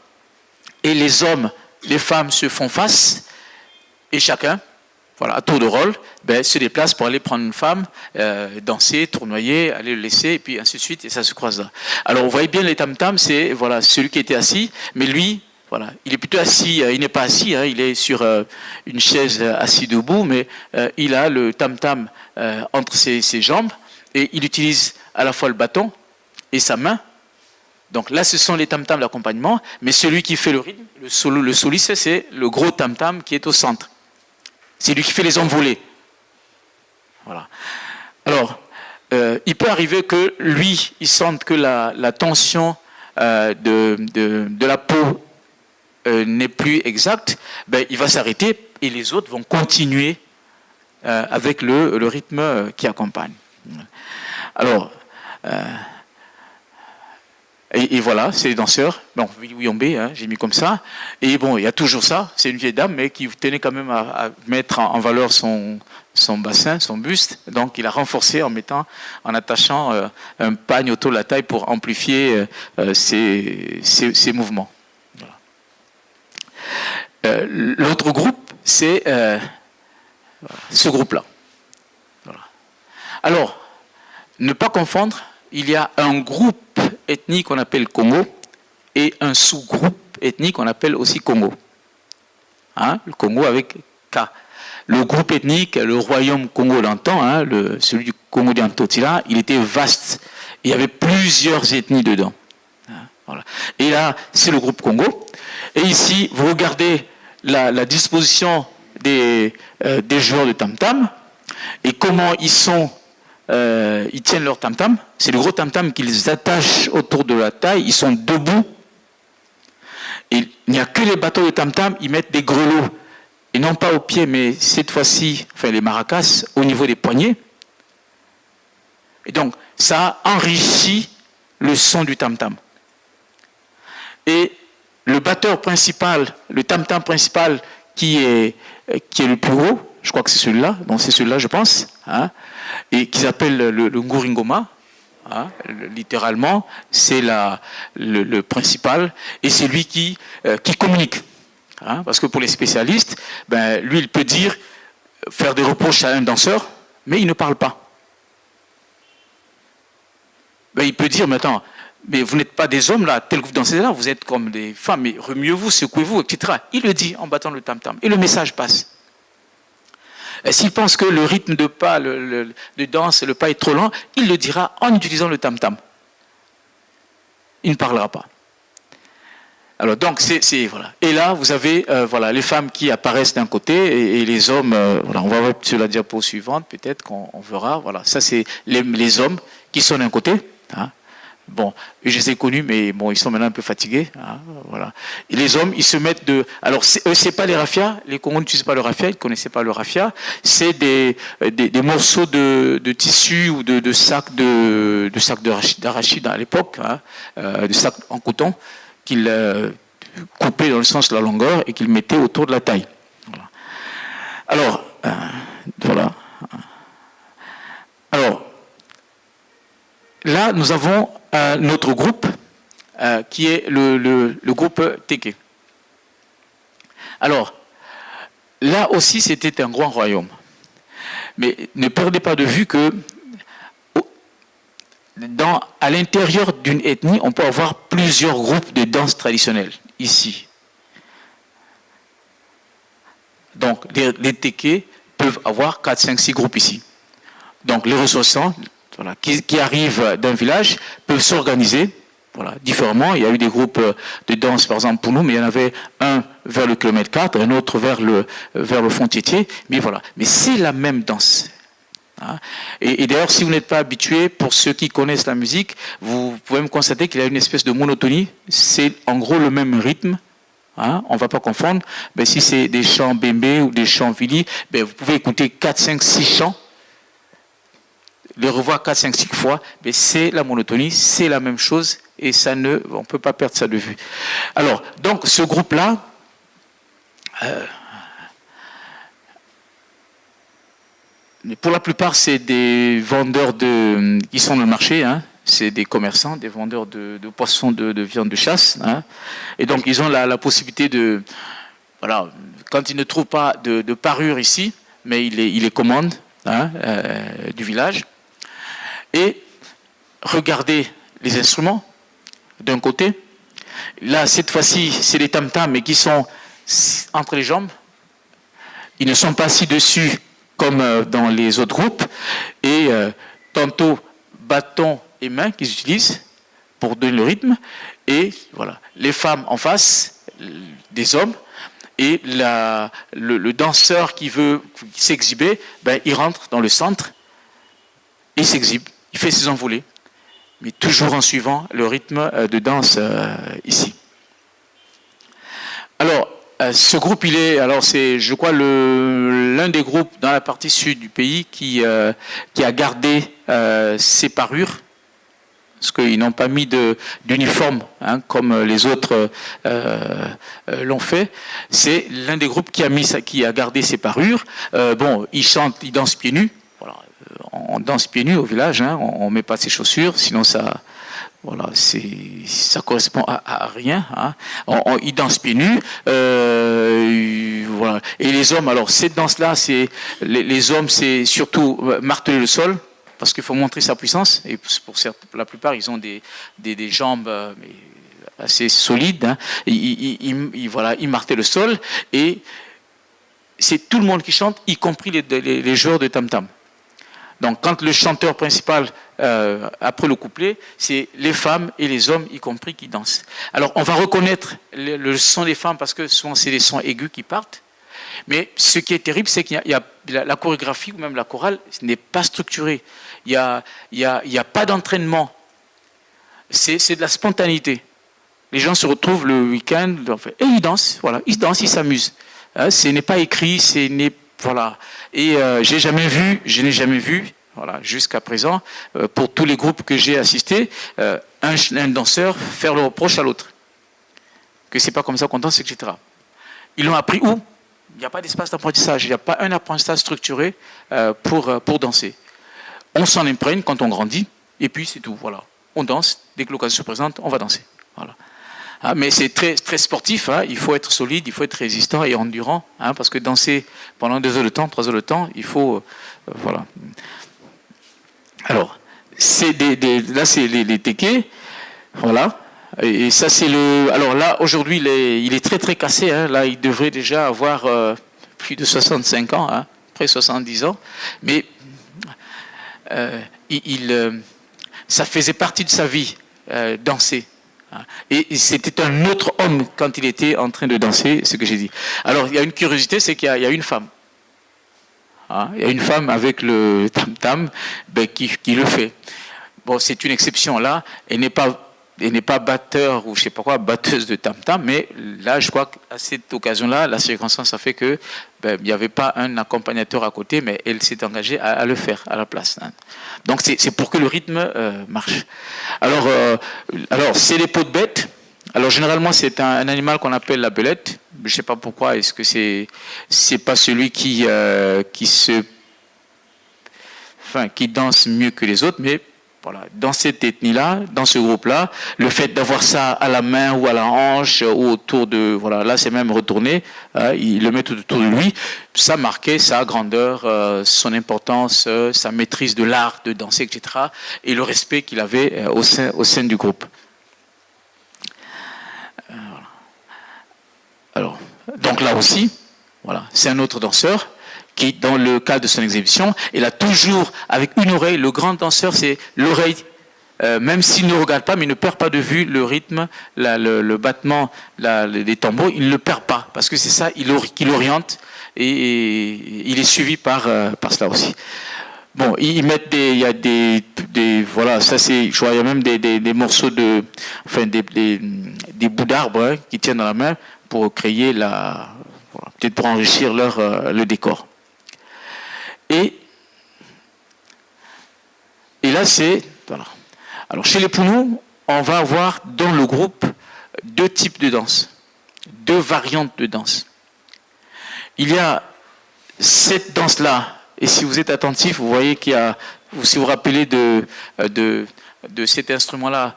Et les hommes, les femmes se font face, et chacun, voilà, à tour de rôle, se déplace pour aller prendre une femme, danser, tournoyer, aller le laisser, et puis ainsi de suite, et ça se croise là. Alors, vous voyez bien les tam-tams, c'est voilà, celui qui était assis, mais lui, voilà, il est plutôt assis, il n'est pas assis, hein, il est sur une chaise assis debout, mais il a le tam-tam entre ses jambes, et il utilise à la fois le bâton et sa main. Donc là, ce sont les tam-tams d'accompagnement, mais celui qui fait le rythme, le soliste, c'est le gros tam-tam qui est au centre. C'est lui qui fait les envolées. Voilà. Alors, il peut arriver que lui, il sente que la tension de la peau n'est plus exact, ben, il va s'arrêter et les autres vont continuer avec le rythme qui accompagne. Alors, et voilà, c'est les danseurs. Bon, Wiyombe, hein, j'ai mis comme ça. Et bon, il y a toujours ça. C'est une vieille dame, mais qui tenait quand même à mettre en valeur son bassin, son buste. Donc, il a renforcé en attachant un pagne autour de la taille pour amplifier ses mouvements. Voilà. L'autre groupe, c'est ce groupe-là. Voilà. Alors, ne pas confondre, il y a un groupe ethnique qu'on appelle Congo et un sous-groupe ethnique qu'on appelle aussi Congo. Hein, le Congo avec K. Le groupe ethnique, le royaume Congo d'antan, hein, celui du Congo d'Antotila, il était vaste. Il y avait plusieurs ethnies dedans. Hein, voilà. Et là, c'est le groupe Congo. Et ici, vous regardez la disposition des joueurs de tam-tam et comment ils tiennent leur tam-tam. C'est le gros tam-tam qu'ils attachent autour de la taille. Ils sont debout. Et il n'y a que les bateaux de tam-tam. Ils mettent des grelots. Et non pas aux pieds, mais cette fois-ci, enfin les maracas, au niveau des poignets. Et donc, ça enrichit le son du tam-tam. Et le batteur principal, le tam-tam principal qui est le plus haut, je crois que c'est celui-là, donc c'est celui-là je pense, hein, et qu'ils appellent le Nguringoma, hein, littéralement, c'est le principal, et c'est lui qui communique. Hein, parce que pour les spécialistes, ben, lui il peut faire des reproches à un danseur, mais il ne parle pas. Ben, il peut dire, mais attends, mais vous n'êtes pas des hommes là, tel que vous dansez là, vous êtes comme des femmes, mais remuez-vous, secouez-vous, etc. Il le dit en battant le tam-tam, et le message passe. S'il pense que le rythme de pas, de danse, le pas est trop lent, il le dira en utilisant le tam-tam. Il ne parlera pas. Alors donc voilà. Et là vous avez voilà les femmes qui apparaissent d'un côté et les hommes. Voilà, on va voir sur la diapo suivante peut-être qu'on verra. Voilà, ça c'est les hommes qui sont d'un côté. Hein. Bon, je les ai connus, mais bon, ils sont maintenant un peu fatigués. Hein, voilà. Et les hommes, ils se mettent de. Alors, eux, c'est pas les raffias. Les Congos n'utilisent pas le raffia. Ils ne connaissaient pas le raffia. C'est des morceaux de tissu ou de sacs d'arachide à l'époque, hein, de sacs en coton qu'ils coupaient dans le sens de la longueur et qu'ils mettaient autour de la taille. Voilà. Alors, voilà. Alors, là, nous avons notre groupe qui est le groupe Teke. Alors, là aussi, c'était un grand royaume. Mais ne perdez pas de vue que à l'intérieur d'une ethnie, on peut avoir plusieurs groupes de danse traditionnelle, ici. Donc, les Teke peuvent avoir 4, 5, 6 groupes ici. Donc, les ressortissants, voilà, qui arrivent d'un village peuvent s'organiser voilà, différemment. Il y a eu des groupes de danse, par exemple, pour nous, mais il y en avait un vers le kilomètre 4, un autre vers le fond Tiétié. Mais voilà. Mais c'est la même danse. Hein. Et d'ailleurs, si vous n'êtes pas habitué, pour ceux qui connaissent la musique, vous pouvez me constater qu'il y a une espèce de monotonie. C'est en gros le même rythme. Hein, on ne va pas confondre. Mais si c'est des chants bembe ou des chants vili, ben vous pouvez écouter 4, 5, 6 chants. Les revoir 4, 5, 6 fois, mais c'est la monotonie, c'est la même chose, et on ne peut pas perdre ça de vue. Alors, donc, ce groupe-là, pour la plupart, c'est des vendeurs qui sont dans le marché, hein, c'est des commerçants, des vendeurs de poissons, de viande de chasse, hein, et donc ils ont la possibilité de, voilà, quand ils ne trouvent pas de parure ici, mais ils les commandent hein, du village. Et regardez les instruments d'un côté. Là, cette fois-ci, c'est les tam-tams, mais qui sont entre les jambes. Ils ne sont pas assis dessus comme dans les autres groupes. Et tantôt, bâton et main qu'ils utilisent pour donner le rythme. Et voilà, les femmes en face, des hommes. Et le danseur qui veut s'exhiber, ben, il rentre dans le centre et s'exhibe. Il fait ses envolées. mais toujours en suivant le rythme de danse ici. Alors, ce groupe, c'est, je crois, l'un des groupes dans la partie sud du pays qui a gardé ses parures, parce qu'ils n'ont pas mis d'uniforme comme les autres l'ont fait. C'est l'un des groupes qui a gardé ses parures. Ils chantent, ils dansent pieds nus. Voilà, on danse pieds nus au village, on met pas ses chaussures, sinon ça correspond à rien. Ils dansent pieds nus. Voilà. Et les hommes, alors cette danse-là, les hommes, c'est surtout marteler le sol, parce qu'il faut montrer sa puissance. Et pour la plupart, ils ont des jambes assez solides. Ils martèlent le sol. Et c'est tout le monde qui chante, y compris les joueurs de tam-tam. Donc, quand le chanteur principal, après le couplet, c'est les femmes et les hommes, y compris, qui dansent. Alors, on va reconnaître le son des femmes parce que souvent, c'est des sons aigus qui partent. Mais ce qui est terrible, c'est qu'il y a la chorégraphie ou même la chorale n'est pas structurée. Il y a pas d'entraînement. C'est de la spontanéité. Les gens se retrouvent le week-end et ils dansent. Voilà, ils dansent, ils s'amusent. Ce n'est pas écrit, voilà. Et je n'ai jamais vu, voilà, jusqu'à présent, pour tous les groupes que j'ai assistés, un danseur faire le reproche à l'autre. Que c'est pas comme ça qu'on danse, etc. Ils l'ont appris où? Il n'y a pas d'espace d'apprentissage, il n'y a pas un apprentissage structuré pour danser. On s'en imprègne quand on grandit, et puis c'est tout, voilà. On danse, dès que l'occasion se présente, on va danser. Voilà. Mais c'est très, très sportif, il faut être solide, il faut être résistant et endurant, parce que danser pendant 2 heures de temps, 3 heures de temps, il faut... voilà. Alors, là c'est les tékés, voilà. Et ça c'est alors là, aujourd'hui, il est très très cassé, là il devrait déjà avoir plus de 65 ans, près de 70 ans, mais ça faisait partie de sa vie, danser. Et c'était un autre homme quand il était en train de danser, ce que j'ai dit. Alors, il y a une curiosité, c'est qu'il y a une femme. Il y a une femme avec le tam-tam qui le fait. Bon, c'est une exception là. Elle n'est pas batteur ou je sais pas quoi, batteuse de tam-tam, mais là, je crois qu'à cette occasion-là, la circonstance a fait que il n'y avait pas un accompagnateur à côté, mais elle s'est engagée à le faire à la place. Donc c'est pour que le rythme marche. Alors c'est les peaux de bête. Alors généralement c'est un animal qu'on appelle la belette. Je ne sais pas pourquoi. Est-ce que c'est pas celui qui danse mieux que les autres, mais voilà, dans cette ethnie-là, dans ce groupe-là, le fait d'avoir ça à la main ou à la hanche ou autour de... Voilà, là c'est même retourné, il le met tout autour de lui, ça marquait sa grandeur, son importance, sa maîtrise de l'art de danser, etc. Et le respect qu'il avait au sein du groupe. Voilà. Alors, donc là aussi, voilà, c'est un autre danseur qui, dans le cadre de son exhibition, il a toujours, avec une oreille, le grand danseur, c'est l'oreille, même s'il ne regarde pas, mais il ne perd pas de vue le rythme, le battement des tambours, il ne le perd pas, parce que c'est ça qui l'oriente, et il est suivi par cela aussi. Bon, ils mettent il y a des voilà, ça c'est, je vois, il y a même des morceaux des bouts d'arbres qui tiennent dans la main pour créer peut-être pour enrichir le décor. Et là, c'est... Voilà. Alors, chez les Pounous, on va avoir dans le groupe 2 types de danse, 2 variantes de danse. Il y a cette danse-là, et si vous êtes attentif, vous voyez qu'il y a... Si vous vous rappelez de cet instrument-là,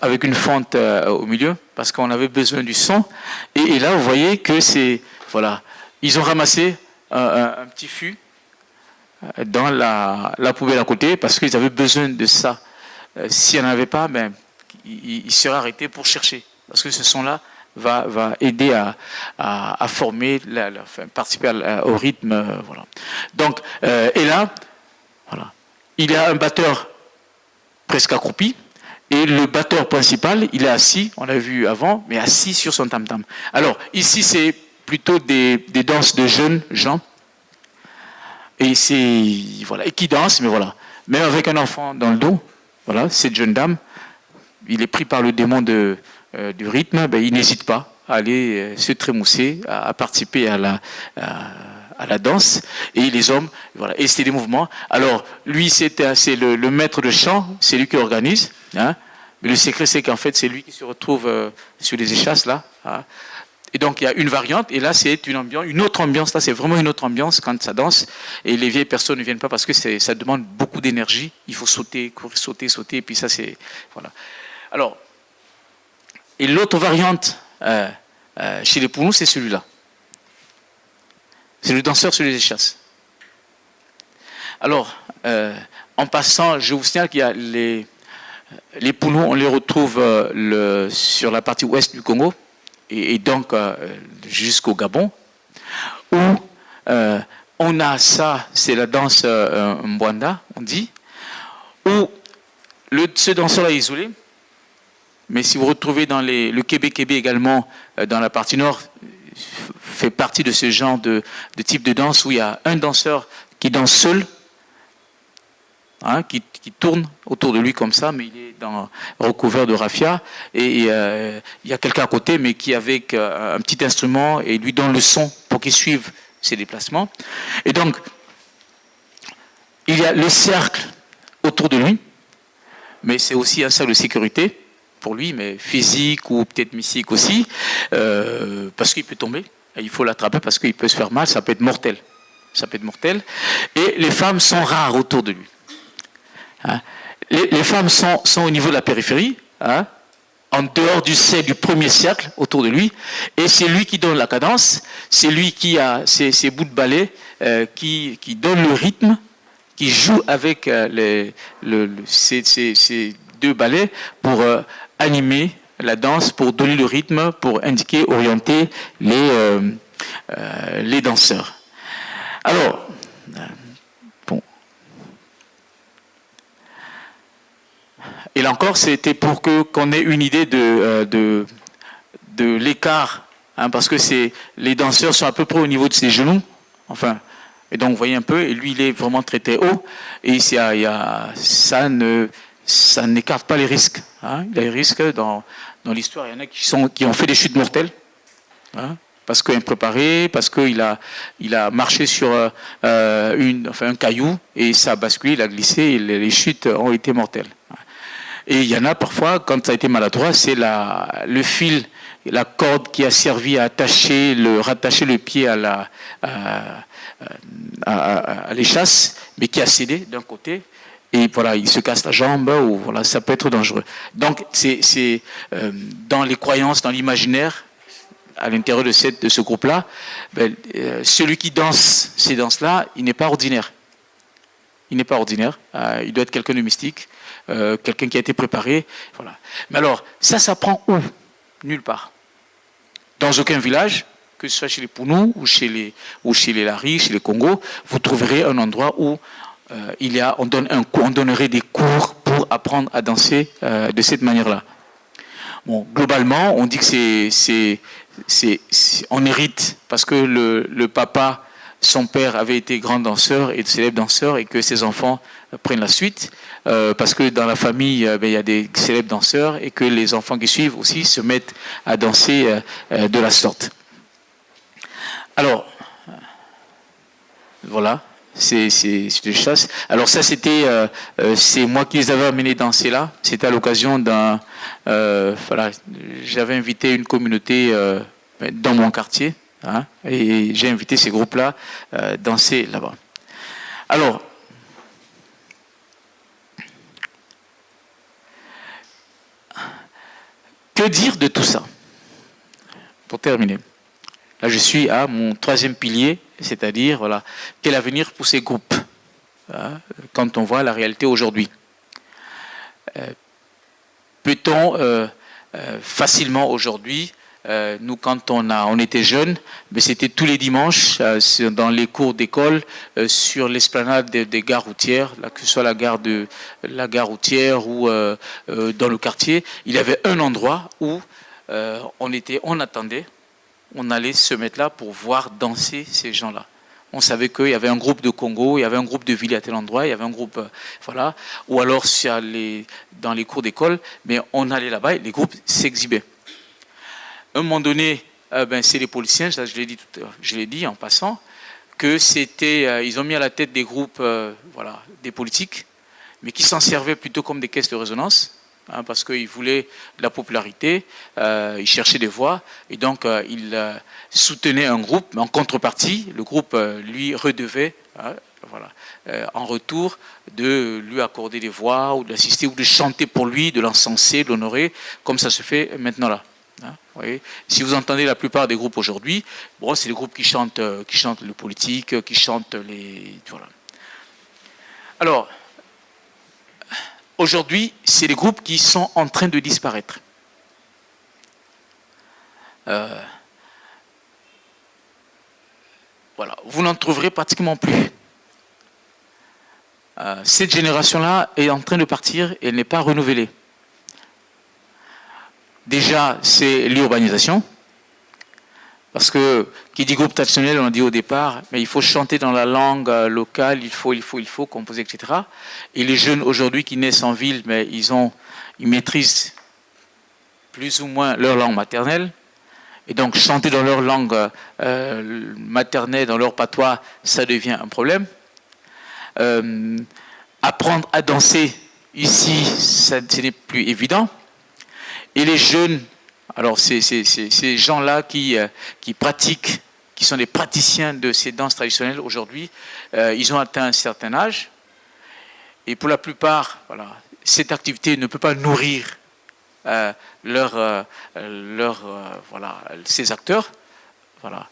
avec une fente au milieu, parce qu'on avait besoin du son, et là, vous voyez que c'est... Voilà. Ils ont ramassé un petit fût dans la poubelle à côté parce qu'ils avaient besoin de ça. S'il n'y en avait pas, ils seraient arrêtés pour chercher. Parce que ce son-là va aider à former, participer au rythme. Voilà. Donc, et là, voilà, il y a un batteur presque accroupi. Et le batteur principal, il est assis, on l'a vu avant, mais assis sur son tam-tam. Alors, ici, c'est plutôt des danses de jeunes gens. Et c'est, voilà, et qui dansent, mais voilà. Même avec un enfant dans le dos, voilà, cette jeune dame, il est pris par le démon du rythme, ben, il n'hésite pas à aller se trémousser, à participer à la danse, et les hommes, voilà, et c'est des mouvements. Alors, lui, c'est le maître de chant, c'est lui qui organise, hein, mais le secret, c'est qu'en fait, c'est lui qui se retrouve sur les échasses, là, hein. Et donc, il y a une variante, et là, c'est une autre ambiance, là, c'est vraiment une autre ambiance quand ça danse, et les vieilles personnes ne viennent pas parce que ça demande beaucoup d'énergie, il faut sauter, courir, sauter, et puis ça, c'est, voilà. Alors, et l'autre variante chez les Pounous, c'est celui-là. C'est le danseur sur les échasses. Alors, en passant, je vous signale qu'il y a les Pounous, on les retrouve sur la partie ouest du Congo, et donc jusqu'au Gabon, où on a ça, c'est la danse Mbwanda, on dit, où ce danseur-là est isolé, mais si vous retrouvez dans le Kébé également, dans la partie nord, fait partie de ce genre de type de danse où il y a un danseur qui danse seul, hein, qui tourne autour de lui comme ça, mais il est recouvert de raffia, et il y a quelqu'un à côté, mais qui avec un petit instrument, et lui donne le son pour qu'il suive ses déplacements. Et donc, il y a le cercle autour de lui, mais c'est aussi un cercle de sécurité pour lui, mais physique ou peut-être mystique aussi, parce qu'il peut tomber, et il faut l'attraper parce qu'il peut se faire mal, ça peut être mortel. Ça peut être mortel. Et les femmes sont rares autour de lui. Hein? Les femmes sont au niveau de la périphérie, hein, en dehors du premier cercle autour de lui, et c'est lui qui donne la cadence, c'est lui qui a ses bouts de ballet, qui donne le rythme, qui joue avec ces deux ballets pour animer la danse, pour donner le rythme, pour indiquer, orienter les danseurs. Alors, bon. Et là encore, c'était pour qu'on ait une idée de l'écart, hein, parce que les danseurs sont à peu près au niveau de ses genoux, enfin, et donc vous voyez un peu, et lui il est vraiment très très haut, et ça n'écarte pas les risques. Hein. Il y a des risques dans l'histoire, il y en a qui ont fait des chutes mortelles, hein, parce qu'impréparé, parce qu'il a marché sur un caillou, et ça a basculé, il a glissé, et les chutes ont été mortelles. Et il y en a parfois, quand ça a été maladroit, c'est le fil, la corde qui a servi à rattacher le pied à l'échasse, mais qui a cédé d'un côté, et voilà, il se casse la jambe, ou voilà, ça peut être dangereux. Donc, c'est dans les croyances, dans l'imaginaire, à l'intérieur de ce groupe-là, celui qui danse ces danses-là, il n'est pas ordinaire. Il n'est pas ordinaire, il doit être quelqu'un de mystique, quelqu'un qui a été préparé. Voilà. Mais alors, ça prend où? Nulle part. Dans aucun village, que ce soit chez les Pounous ou chez les Lari, chez les Congos, vous trouverez un endroit où on donnerait des cours pour apprendre à danser de cette manière-là. Bon, globalement, on dit que on hérite parce que le papa, son père avait été grand danseur et célèbre danseur, et que ses enfants prennent la suite, parce que dans la famille, il y a des célèbres danseurs, et que les enfants qui suivent aussi se mettent à danser de la sorte. Alors, voilà, c'est des chasses. Alors ça, c'est moi qui les avais amenés danser là. C'était à l'occasion voilà, j'avais invité une communauté dans mon quartier, hein, et j'ai invité ces groupes-là danser là-bas. Alors, que dire de tout ça? Pour terminer, là je suis à mon troisième pilier, c'est-à-dire, voilà, quel avenir pour ces groupes, hein, quand on voit la réalité aujourd'hui. Peut-on facilement aujourd'hui, nous quand on était jeunes, mais c'était tous les dimanches dans les cours d'école, sur l'esplanade des gares routières, là, que ce soit la gare routière ou dans le quartier, il y avait un endroit où on attendait, on allait se mettre là pour voir danser ces gens-là. On savait qu'il y avait un groupe de Congo, il y avait un groupe de Vili à tel endroit, il y avait un groupe, voilà, ou alors dans les cours d'école, mais on allait là-bas et les groupes s'exhibaient. À un moment donné, c'est les policiers, ça, je l'ai dit en passant, que ils ont mis à la tête des groupes, voilà, des politiques, mais qui s'en servaient plutôt comme des caisses de résonance, hein, parce qu'ils voulaient de la popularité, ils cherchaient des voix, et donc ils soutenaient un groupe, mais en contrepartie, le groupe lui redevait, hein, voilà, en retour, de lui accorder des voix, ou de l'assister, ou de chanter pour lui, de l'encenser, de l'honorer, comme ça se fait maintenant là. Hein, vous voyez, si vous entendez la plupart des groupes aujourd'hui, bon, c'est des groupes qui chantent le politique, qui chantent les... Voilà. Alors, aujourd'hui, c'est les groupes qui sont en train de disparaître. Voilà, vous n'en trouverez pratiquement plus. Cette génération-là est en train de partir et elle n'est pas renouvelée. Déjà, c'est l'urbanisation, parce que qui dit groupe traditionnel, on a dit au départ, mais il faut chanter dans la langue locale, il faut composer, etc. Et les jeunes aujourd'hui qui naissent en ville, mais ils maîtrisent plus ou moins leur langue maternelle, et donc chanter dans leur langue maternelle, dans leur patois, ça devient un problème. Apprendre à danser ici, ce n'est plus évident. Et les jeunes, alors ces gens-là qui pratiquent, qui sont des praticiens de ces danses traditionnelles aujourd'hui, ils ont atteint un certain âge. Et pour la plupart, voilà, cette activité ne peut pas nourrir ces acteurs. Voilà.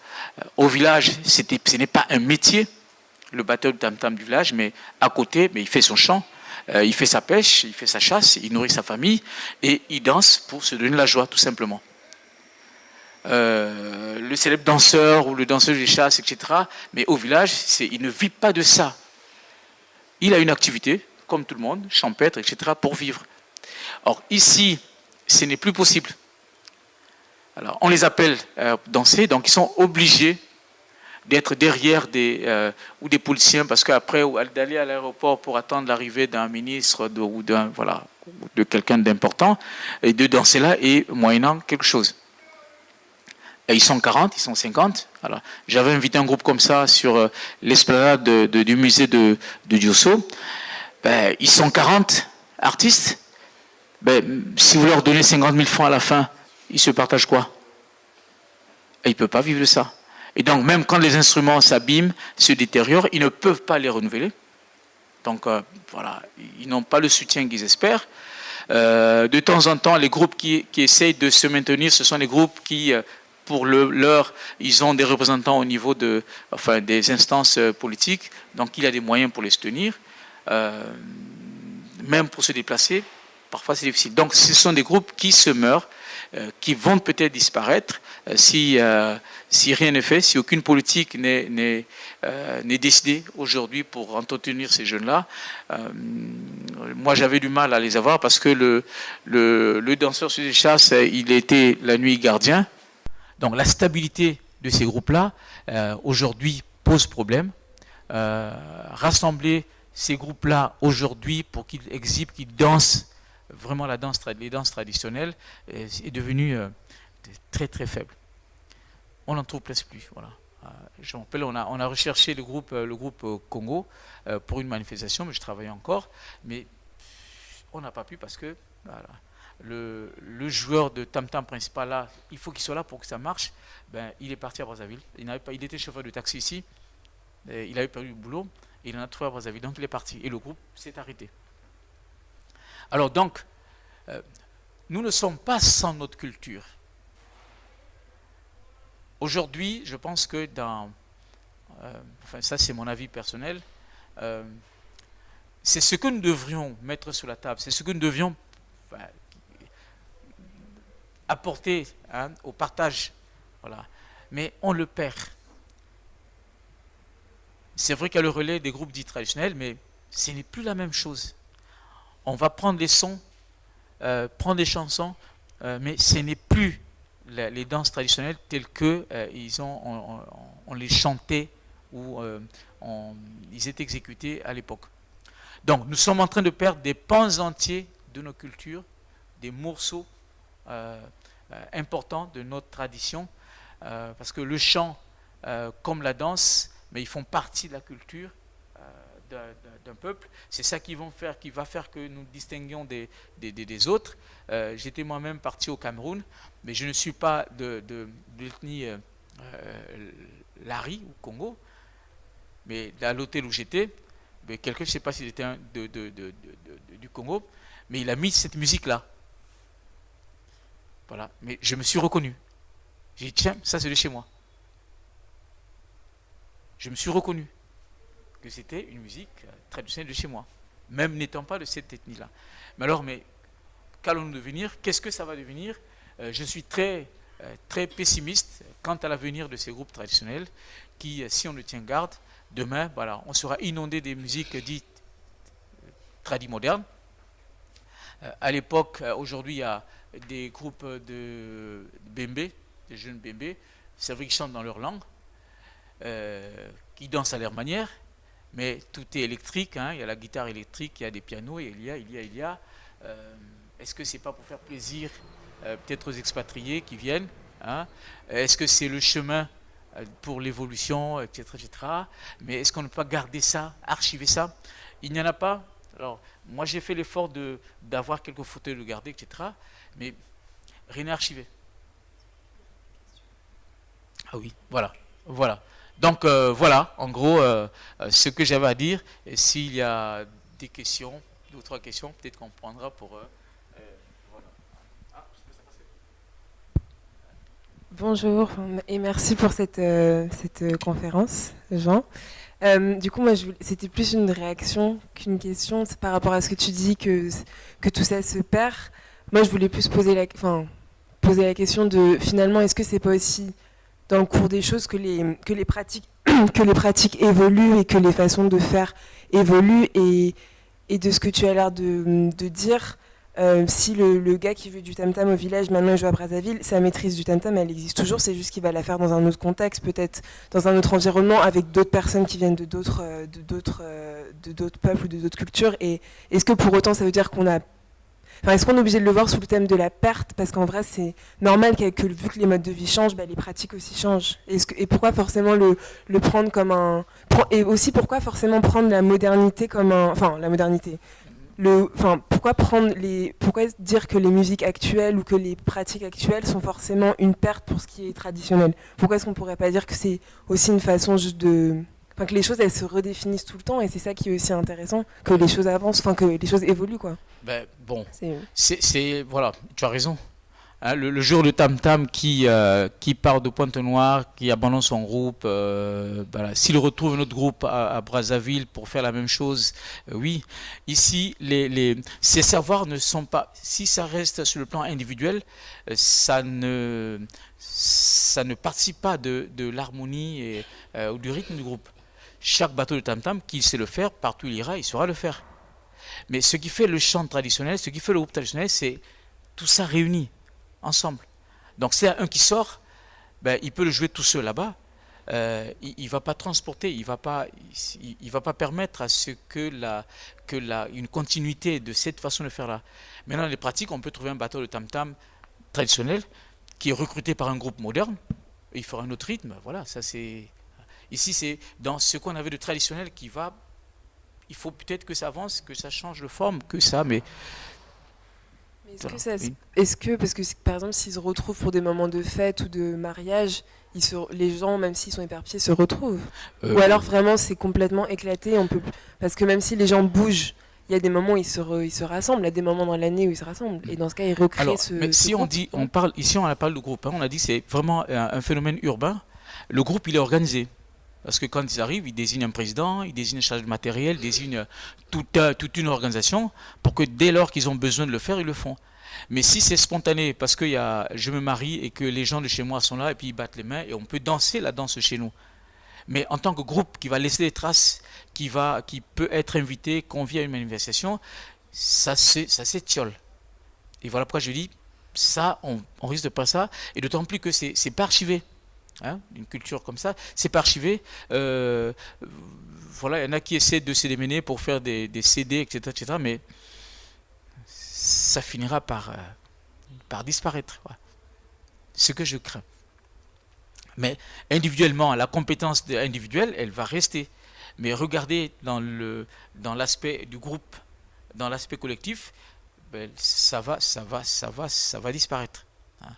Au village, ce n'est pas un métier, le batteur de tam-tam du village, mais à côté, mais il fait son chant. Il fait sa pêche, il fait sa chasse, il nourrit sa famille et il danse pour se donner la joie, tout simplement. Le célèbre danseur ou le danseur des chasses, etc. Mais au village, il ne vit pas de ça. Il a une activité, comme tout le monde, champêtre, etc., pour vivre. Or, ici, ce n'est plus possible. Alors, on les appelle danser, donc ils sont obligés d'être derrière des policiers, parce qu'après, d'aller à l'aéroport pour attendre l'arrivée d'un ministre ou de quelqu'un d'important, et de danser là, et moyennant quelque chose. Et ils sont 40, ils sont 50. Alors, j'avais invité un groupe comme ça sur l'esplanade du musée de Diosso. Ils sont 40 artistes. Si vous leur donnez 50 000 francs à la fin, ils se partagent quoi? Et ils ne peuvent pas vivre de ça. Et donc, même quand les instruments s'abîment, se détériorent, ils ne peuvent pas les renouveler. Donc, voilà, ils n'ont pas le soutien qu'ils espèrent. De temps en temps, les groupes qui essayent de se maintenir, ce sont les groupes qui, ils ont des représentants au niveau des instances politiques. Donc, il y a des moyens pour les soutenir. Même pour se déplacer, parfois c'est difficile. Donc, ce sont des groupes qui se meurent, qui vont peut-être disparaître si rien n'est fait, si aucune politique n'est décidée aujourd'hui pour entretenir ces jeunes-là. Moi, j'avais du mal à les avoir parce que le danseur sur les chasses, il était la nuit gardien. Donc, la stabilité de ces groupes-là, aujourd'hui, pose problème. Rassembler ces groupes-là aujourd'hui pour qu'ils exhibent, qu'ils dansent vraiment les danses traditionnelles est devenu très très faible. On n'en trouve presque plus. Voilà. Je me rappelle, on a recherché le groupe Congo pour une manifestation, mais je travaillais encore, mais on n'a pas pu parce que voilà, le joueur de tam-tam principal là, il faut qu'il soit là pour que ça marche. Il est parti à Brazzaville. Il était chauffeur de taxi ici. Il avait perdu le boulot et il en a trouvé à Brazzaville. Donc il est parti et le groupe s'est arrêté. Alors donc, nous ne sommes pas sans notre culture. Aujourd'hui, je pense que ça c'est mon avis personnel, c'est ce que nous devrions mettre sur la table, c'est ce que nous devions apporter au partage. Voilà. Mais on le perd. C'est vrai qu'il y a le relais des groupes dits traditionnels, mais ce n'est plus la même chose. On va prendre les sons, prendre des chansons, mais ce n'est plus les danses traditionnelles telles que on les chantait où ils étaient exécutés à l'époque. Donc nous sommes en train de perdre des pans entiers de nos cultures, des morceaux importants de notre tradition, parce que le chant, comme la danse, mais ils font partie de la culture d'un peuple. C'est ça qui va faire que nous distinguions des autres. J'étais moi-même parti au Cameroun, mais je ne suis pas de l'ethnie Lari ou Congo, mais à l'hôtel où j'étais, quelqu'un, je ne sais pas s'il était du Congo, mais il a mis cette musique-là. Voilà. Mais je me suis reconnu. J'ai dit, tiens, ça c'est de chez moi. Je me suis reconnu que c'était une musique traditionnelle de chez moi, même n'étant pas de cette ethnie-là. Mais qu'allons-nous devenir? Qu'est-ce que ça va devenir? Je suis très pessimiste quant à l'avenir de ces groupes traditionnels qui, si on ne tient garde, demain, voilà, on sera inondé des musiques dites tradimodernes. À l'époque, aujourd'hui, il y a des groupes de bembé, des jeunes bembé, c'est vrai qu'ils chantent dans leur langue, qui dansent à leur manière, mais tout est électrique, hein, il y a la guitare électrique, il y a des pianos, et il y a. Est-ce que c'est pas pour faire plaisir peut-être aux expatriés qui viennent, hein? Est-ce que c'est le chemin pour l'évolution, etc., etc. Mais est-ce qu'on ne peut pas garder ça, archiver ça? Il n'y en a pas. Alors, moi j'ai fait l'effort d'avoir quelques fauteuils de garder, etc. Mais rien n'est archivé. Ah oui, voilà. Donc voilà, en gros, ce que j'avais à dire. Et s'il y a des questions, 2 ou 3 questions, peut-être qu'on prendra pour voilà. Bonjour et merci pour cette conférence, Jean. Du coup, moi, c'était plus une réaction qu'une question. C'est par rapport à ce que tu dis que tout ça se perd. Moi, je voulais plus poser la question de finalement, est-ce que c'est pas aussi dans le cours des choses que les pratiques évoluent et que les façons de faire évoluent et de ce que tu as l'air de dire. Si le gars qui veut du tam-tam au village, maintenant il joue à Brazzaville, sa maîtrise du tam-tam, elle existe toujours, c'est juste qu'il va la faire dans un autre contexte, peut-être dans un autre environnement, avec d'autres personnes qui viennent de d'autres peuples ou de d'autres cultures. Et est-ce que pour autant ça veut dire est-ce qu'on est obligé de le voir sous le thème de la perte? Parce qu'en vrai, c'est normal vu que les modes de vie changent, les pratiques aussi changent. Et pourquoi forcément le prendre comme un... Et aussi, pourquoi forcément prendre la modernité comme un... Enfin, la modernité... pourquoi dire que les musiques actuelles ou que les pratiques actuelles sont forcément une perte pour ce qui est traditionnel? Pourquoi est-ce qu'on pourrait pas dire que c'est aussi une façon juste que les choses elles se redéfinissent tout le temps et c'est ça qui est aussi intéressant, que les choses avancent, que les choses évoluent quoi. Voilà, tu as raison. Hein, le jour de Tam Tam qui part de Pointe-Noire, qui abandonne son groupe, voilà. S'il retrouve un autre groupe à Brazzaville pour faire la même chose, oui. Ici, ces savoirs ne sont pas... Si ça reste sur le plan individuel, ça ne participe pas de l'harmonie ou du rythme du groupe. Chaque bateau de Tam Tam, qui sait le faire, partout il ira, il saura le faire. Mais ce qui fait le chant traditionnel, ce qui fait le groupe traditionnel, c'est tout ça réuni ensemble. Donc c'est un qui sort, il peut le jouer tout seul là-bas. Il ne va pas transporter, il va pas permettre à ce que une continuité de cette façon de faire là. Maintenant, dans les pratiques, on peut trouver un bateau de tam-tam traditionnel qui est recruté par un groupe moderne. Il fera un autre rythme. Voilà, ça c'est. Ici, c'est dans ce qu'on avait de traditionnel qui va. Il faut peut-être que ça avance, que ça change de forme, que ça, mais. Est-ce que, parce que par exemple, s'ils se retrouvent pour des moments de fête ou de mariage, les gens, même s'ils sont éparpillés, se retrouvent? Ou alors vraiment c'est complètement éclaté, parce que même si les gens bougent, il y a des moments où ils se rassemblent, il y a des moments dans l'année où ils se rassemblent, et dans ce cas, ils recréent mais si on dit, on parle de groupe, hein, on a dit que c'est vraiment un phénomène urbain. Le groupe, il est organisé. Parce que quand ils arrivent, ils désignent un président, ils désignent un chargé de matériel, ils désignent toute une organisation pour que dès lors qu'ils ont besoin de le faire, ils le font. Mais si c'est spontané, parce que je me marie et que les gens de chez moi sont là et puis ils battent les mains et on peut danser la danse chez nous. Mais en tant que groupe qui va laisser des traces, qui peut être invité, convié à une manifestation, ça s'étiole. Et voilà pourquoi je dis, ça, on risque de pas ça, et d'autant plus que c'est pas archivé. hein, une culture comme ça. C'est pas archivé. Voilà, il y en a qui essaient de se démener pour faire des CD, etc., mais ça finira par disparaître. Voilà. Ce que je crains. Mais individuellement, la compétence individuelle, elle va rester. Mais regardez dans l'aspect du groupe, dans l'aspect collectif, ben, ça va disparaître. Hein.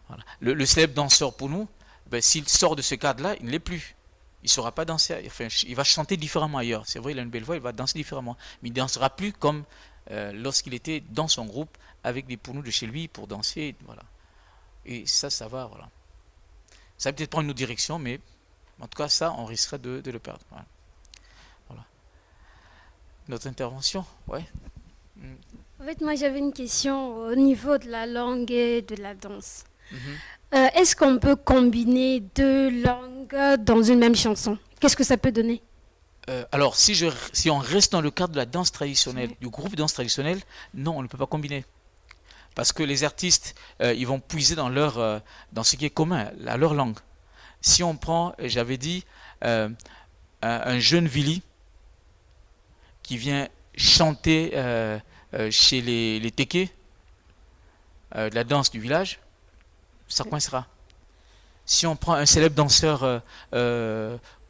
Voilà. Le célèbre danseur pour nous, ben, s'il sort de ce cadre-là, il ne l'est plus. Il ne saura pas danser. Enfin, il va chanter différemment ailleurs. C'est vrai, il a une belle voix, il va danser différemment. Mais il ne dansera plus comme lorsqu'il était dans son groupe avec des pounous de chez lui pour danser. Voilà. Et ça va. Voilà. Ça va peut-être prendre une autre direction, mais en tout cas, ça, on risquerait de le perdre. Voilà. Notre intervention, ouais. En fait, moi, j'avais une question au niveau de la langue et de la danse. Est-ce qu'on peut combiner deux langues dans une même chanson? Qu'est-ce que ça peut donner? Alors, si on reste dans le cadre de la danse traditionnelle, du groupe de danse traditionnelle, non, on ne peut pas combiner. Parce que les artistes, ils vont puiser dans ce qui est commun, leur langue. Si on prend, j'avais dit, un jeune Vili qui vient chanter chez les Tékés, de la danse du village, ça coincera. Si on prend un célèbre danseur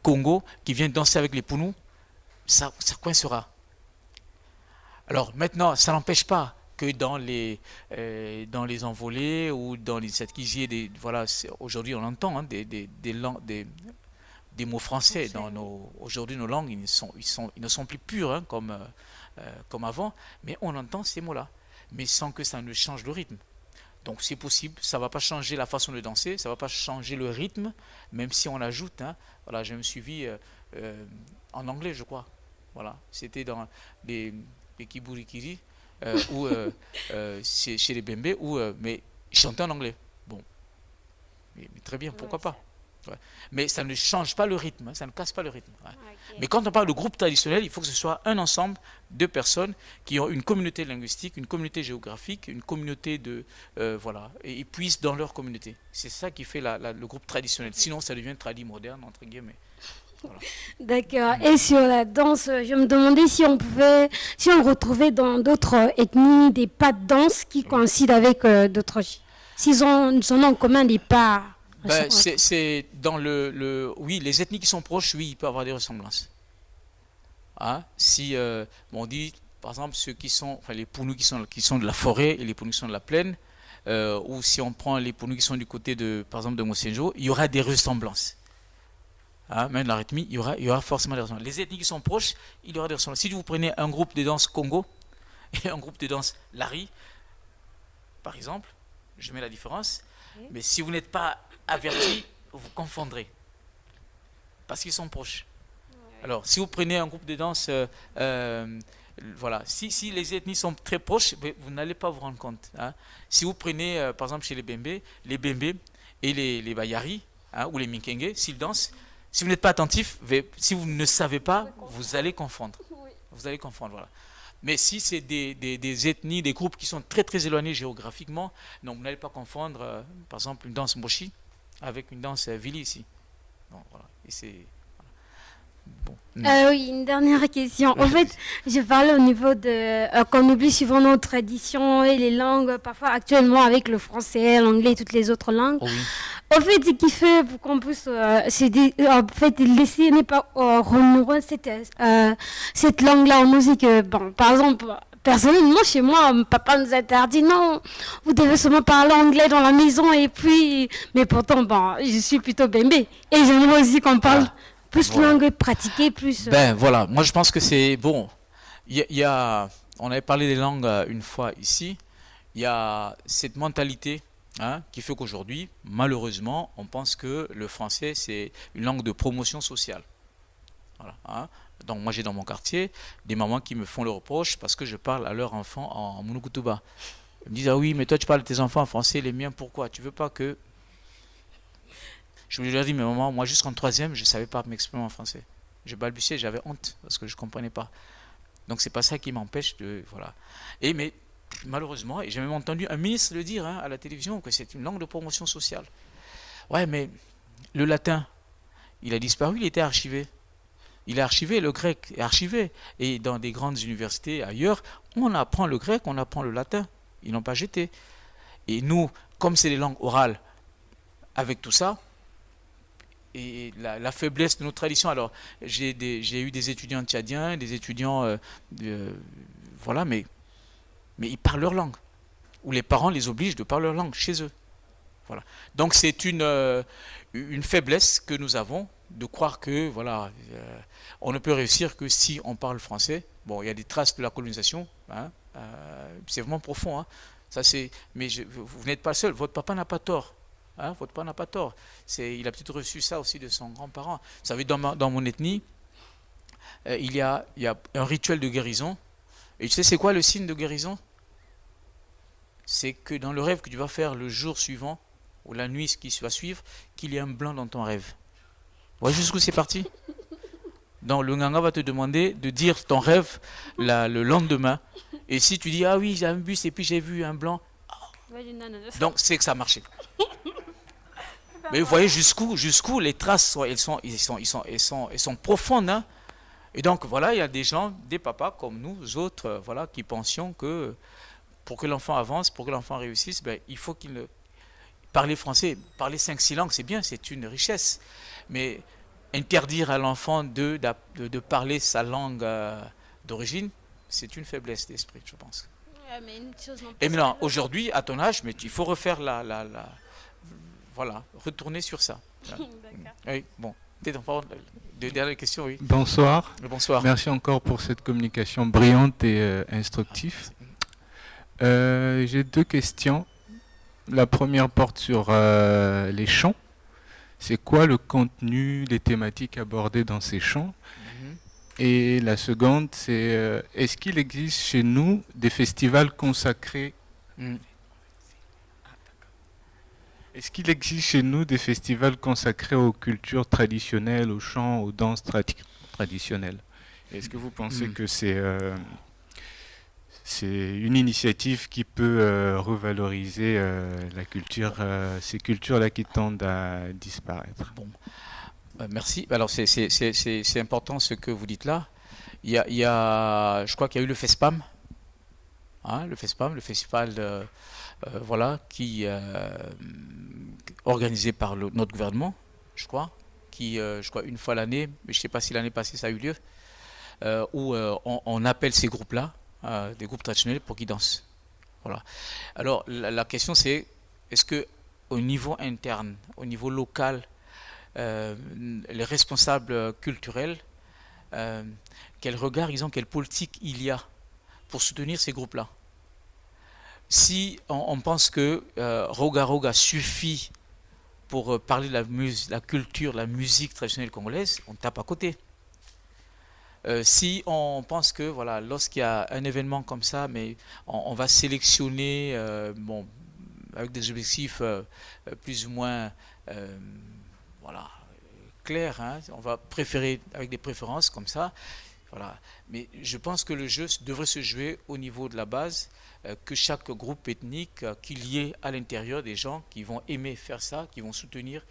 Congo qui vient danser avec les Pounous, ça coincera. Alors maintenant, ça n'empêche pas que dans les envolées ou dans les satkiji, voilà, aujourd'hui on entend hein, des mots français aujourd'hui nos langues, ils ne sont plus purs hein, comme avant, mais on entend ces mots-là, mais sans que ça ne change le rythme. Donc c'est possible, ça ne va pas changer la façon de danser, ça ne va pas changer le rythme, même si on ajoute, hein, voilà, j'ai suivi en anglais je crois, voilà, c'était dans les kiburikiri, ou chez les Bembe, mais ils chantaient en anglais. Bon, mais très bien, pourquoi pas. Ouais. Mais ça ne change pas le rythme, hein, ça ne casse pas le rythme. Ouais. Okay. Mais quand on parle de groupe traditionnel, il faut que ce soit un ensemble de personnes qui ont une communauté linguistique, une communauté géographique, une communauté de... voilà, et ils puissent dans leur communauté. C'est ça qui fait le groupe traditionnel. Sinon, ça devient tradi moderne, entre guillemets. Voilà. D'accord. Et sur la danse, je me demandais si on retrouvait dans d'autres ethnies des pas de danse qui coïncident avec d'autres, s'ils ont en commun des pas. Ben, c'est dans oui, les ethnies qui sont proches, oui, il peut y avoir des ressemblances. Hein? Si on dit, par exemple, ceux qui sont, enfin les Pounous qui sont de la forêt et les Pounous qui sont de la plaine, ou si on prend les Pounous qui sont du côté de, par exemple, de Mosenjo, il y aura des ressemblances. Hein, même la rythmie, il y aura forcément des ressemblances. Les ethnies qui sont proches, il y aura des ressemblances. Si vous prenez un groupe de danse Congo et un groupe de danse Lari, par exemple, je mets la différence, mais si vous n'êtes pas averti, vous confondrez. Parce qu'ils sont proches. Alors, si vous prenez un groupe de danse, voilà, si les ethnies sont très proches, vous n'allez pas vous rendre compte. Hein. Si vous prenez, par exemple, chez les Bembe et les Bayari, hein, ou les Minkenge, s'ils dansent, si vous n'êtes pas attentif, si vous ne savez pas, vous allez confondre. Vous allez confondre, voilà. Mais si c'est des ethnies, des groupes qui sont très très éloignés géographiquement, donc vous n'allez pas confondre, par exemple, une danse Moshi avec une danse Vili ici. Donc, voilà. Et c'est... Bon. Oui, une dernière question. En fait, je parle au niveau de... qu'on oublie souvent nos traditions et les langues, parfois actuellement avec le français, l'anglais et toutes les autres langues. Oui. En fait, ce qui fait pour qu'on puisse laisser ne pas renouer cette langue-là en musique. Bon, par exemple, personnellement, chez moi, papa nous interdit, non, vous devez seulement parler anglais dans la maison. Et puis, mais pourtant, bon, je suis plutôt bembé. Et j'aimerais aussi qu'on parle plus langue pratiquée, plus... Ben voilà, moi je pense que c'est bon. On avait parlé des langues une fois ici. Il y a cette mentalité qui fait qu'aujourd'hui, malheureusement, on pense que le français, c'est une langue de promotion sociale. Voilà, hein. Donc moi j'ai dans mon quartier des mamans qui me font le reproche parce que je parle à leurs enfants en Monokutuba. Ils me disent, ah oui, mais toi tu parles à tes enfants en français, les miens pourquoi? Tu veux pas que... Je lui ai dit, mais maman, moi jusqu'en 3e, je ne savais pas m'exprimer en français. Je balbutiais, j'avais honte parce que je ne comprenais pas. Donc c'est pas ça qui m'empêche de... Voilà. Mais malheureusement, et j'ai même entendu un ministre le dire à la télévision, que c'est une langue de promotion sociale. Ouais, mais le latin, il a disparu, il était archivé. Il est archivé, le grec est archivé. Et dans des grandes universités ailleurs, on apprend le grec, on apprend le latin. Ils n'ont pas jeté. Et nous, comme c'est des langues orales, avec tout ça, et la faiblesse de nos traditions. Alors, j'ai eu des étudiants tchadiens, des étudiants, voilà, mais ils parlent leur langue. Ou les parents les obligent de parler leur langue chez eux. Voilà. Donc c'est une faiblesse que nous avons de croire que voilà, on ne peut réussir que si on parle français. Bon, il y a des traces de la colonisation, hein, c'est vraiment profond. Hein. Ça, mais vous n'êtes pas seul, votre papa n'a pas tort. Hein, votre papa n'a pas tort. Il a peut-être reçu ça aussi de son grand-parent. Vous savez, dans mon ethnie, il y a un rituel de guérison. Et tu sais, c'est quoi le signe de guérison? C'est que dans le rêve que tu vas faire le jour suivant, ou la nuit qui va suivre, qu'il y ait un blanc dans ton rêve. Vous voyez jusqu'où c'est parti? Donc le Nganga va te demander de dire ton rêve le lendemain. Et si tu dis, ah oui, j'ai un bus et puis j'ai vu un blanc, donc c'est que ça a marché. Mais vous voyez jusqu'où les traces, elles sont profondes. Hein. Et donc voilà, il y a des gens, des papas comme nous autres, voilà, qui pensions que pour que l'enfant avance, pour que l'enfant réussisse, ben, il faut qu'il parler français, parler 5-6 langues, c'est bien, c'est une richesse. Mais interdire à l'enfant de parler sa langue d'origine, c'est une faiblesse d'esprit, je pense. Ouais, mais une chose et maintenant, aujourd'hui, à ton âge, mais il faut refaire voilà, retourner sur ça. Oui, bon. Dernière question, oui. Bonsoir. Bonsoir. Merci encore pour cette communication brillante et instructive. J'ai 2 questions. La première porte sur les chants. C'est quoi le contenu, les thématiques abordées dans ces chants? Et la seconde, c'est est-ce qu'il existe chez nous des festivals consacrés Est-ce qu'il existe chez nous des festivals consacrés aux cultures traditionnelles, aux chants, aux danses traditionnelles? Est-ce que vous pensez que c'est une initiative qui peut revaloriser la culture, ces cultures-là qui tendent à disparaître? Bon. Merci. Alors c'est important ce que vous dites là. Je crois qu'il y a eu le FESPAM, hein, le festival voilà, qui organisé par notre gouvernement, je crois, je crois une fois l'année, mais je ne sais pas si l'année passée ça a eu lieu, où on appelle ces groupes-là, des groupes traditionnels pour qu'ils dansent. Voilà. Alors la question c'est, est-ce que au niveau interne, au niveau local, les responsables culturels, quel regard ils ont, quelle politique il y a pour soutenir ces groupes-là? Si on pense que Roga Roga suffit pour parler de la culture, la musique traditionnelle congolaise, on tape à côté. Si on pense que voilà, lorsqu'il y a un événement comme ça, mais on va sélectionner bon, avec des objectifs plus ou moins voilà, clairs, hein, on va préférer avec des préférences comme ça. Voilà. Mais je pense que le jeu devrait se jouer au niveau de la base, que chaque groupe ethnique, qu'il y ait à l'intérieur des gens qui vont aimer faire ça, qui vont soutenir.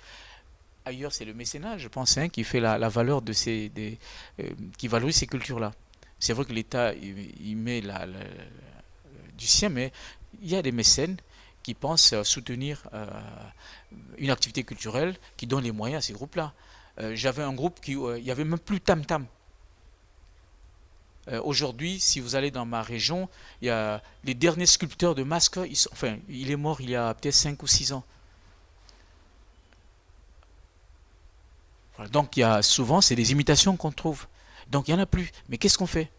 Ailleurs, c'est le mécénat, je pense, hein, qui fait la valeur de qui valorise ces cultures-là. C'est vrai que l'État il met du sien, mais il y a des mécènes qui pensent soutenir une activité culturelle, qui donne les moyens à ces groupes-là. J'avais un groupe il n'y avait même plus tam-tam. Aujourd'hui, si vous allez dans ma région, il y a les derniers sculpteurs de masques, il est mort il y a peut-être 5 ou 6 ans. Voilà, donc souvent, c'est des imitations qu'on trouve. Donc il n'y en a plus. Mais qu'est-ce qu'on fait?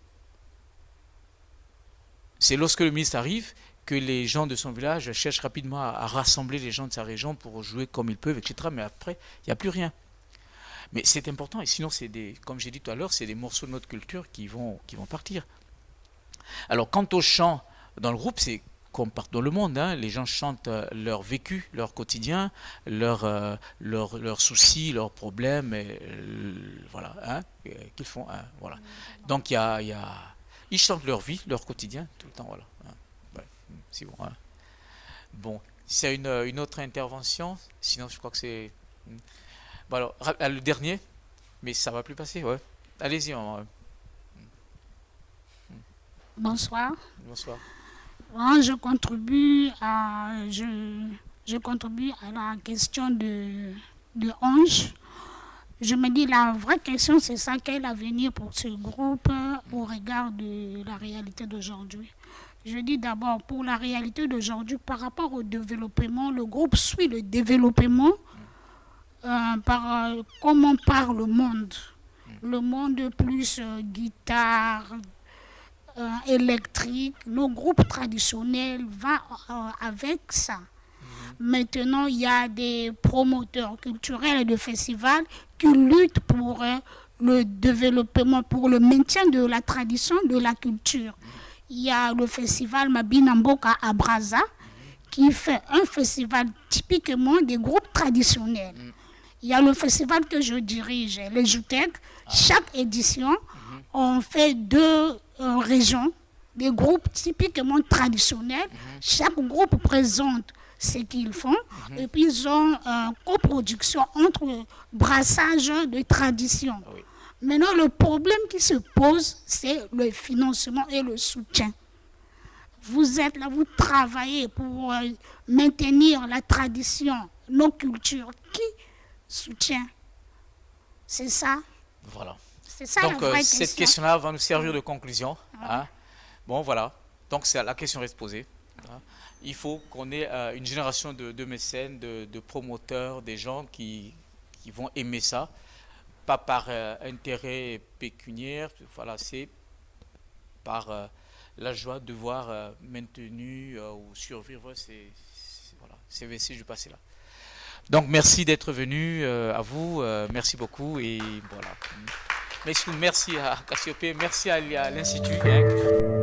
C'est lorsque le ministre arrive que les gens de son village cherchent rapidement à rassembler les gens de sa région pour jouer comme ils peuvent, etc. Mais après, il n'y a plus rien. Mais c'est important, et sinon, comme j'ai dit tout à l'heure, c'est des morceaux de notre culture qui vont partir. Alors, quant au chant dans le groupe, c'est comme partout dans le monde, hein, les gens chantent leur vécu, leur quotidien, leurs soucis, leurs problèmes, et, voilà, hein, qu'ils font. Hein, voilà. Donc, ils chantent leur vie, leur quotidien, tout le temps, voilà. Hein. Ouais, c'est bon. Hein. Bon, s'il y a une autre intervention, sinon, je crois que c'est... Bon, alors, le dernier, mais ça va plus passer, ouais. Allez-y, Bonsoir. bonsoir. Moi, je contribue à la question de Ange. Je me dis, la vraie question, c'est ça, quel avenir pour ce groupe au regard de la réalité d'aujourd'hui. Je dis d'abord, pour la réalité d'aujourd'hui, par rapport au développement, le groupe suit le développement par comment part le monde. Le monde plus guitare, électrique, nos groupes traditionnels vont avec ça. Maintenant, il y a des promoteurs culturels et de festivals qui luttent pour le développement, pour le maintien de la tradition, de la culture. Il y a le festival Mabinamboka à Brazza qui fait un festival typiquement des groupes traditionnels. Il y a le festival que je dirige, les Joutec. Chaque édition, on fait 2 régions, des groupes typiquement traditionnels. Chaque groupe présente ce qu'ils font et puis ils ont une coproduction entre brassage de tradition. Oui. Maintenant, le problème qui se pose, c'est le financement et le soutien. Vous êtes là, vous travaillez pour maintenir la tradition, nos cultures. Qui soutient? C'est ça. Voilà. C'est ça Donc, la vraie cette question. question-là va nous servir de conclusion. Hein. Bon, voilà. Donc, la question reste posée. Hein. Il faut qu'on ait une génération de mécènes, de promoteurs, des gens qui vont aimer ça, pas par intérêt pécuniaire, voilà, c'est par la joie de voir maintenu ou survivre ces vestiges du passé là. Donc merci d'être venu, à vous, merci beaucoup et voilà. Merci à Cassiopée, merci à l'Institut. Hein.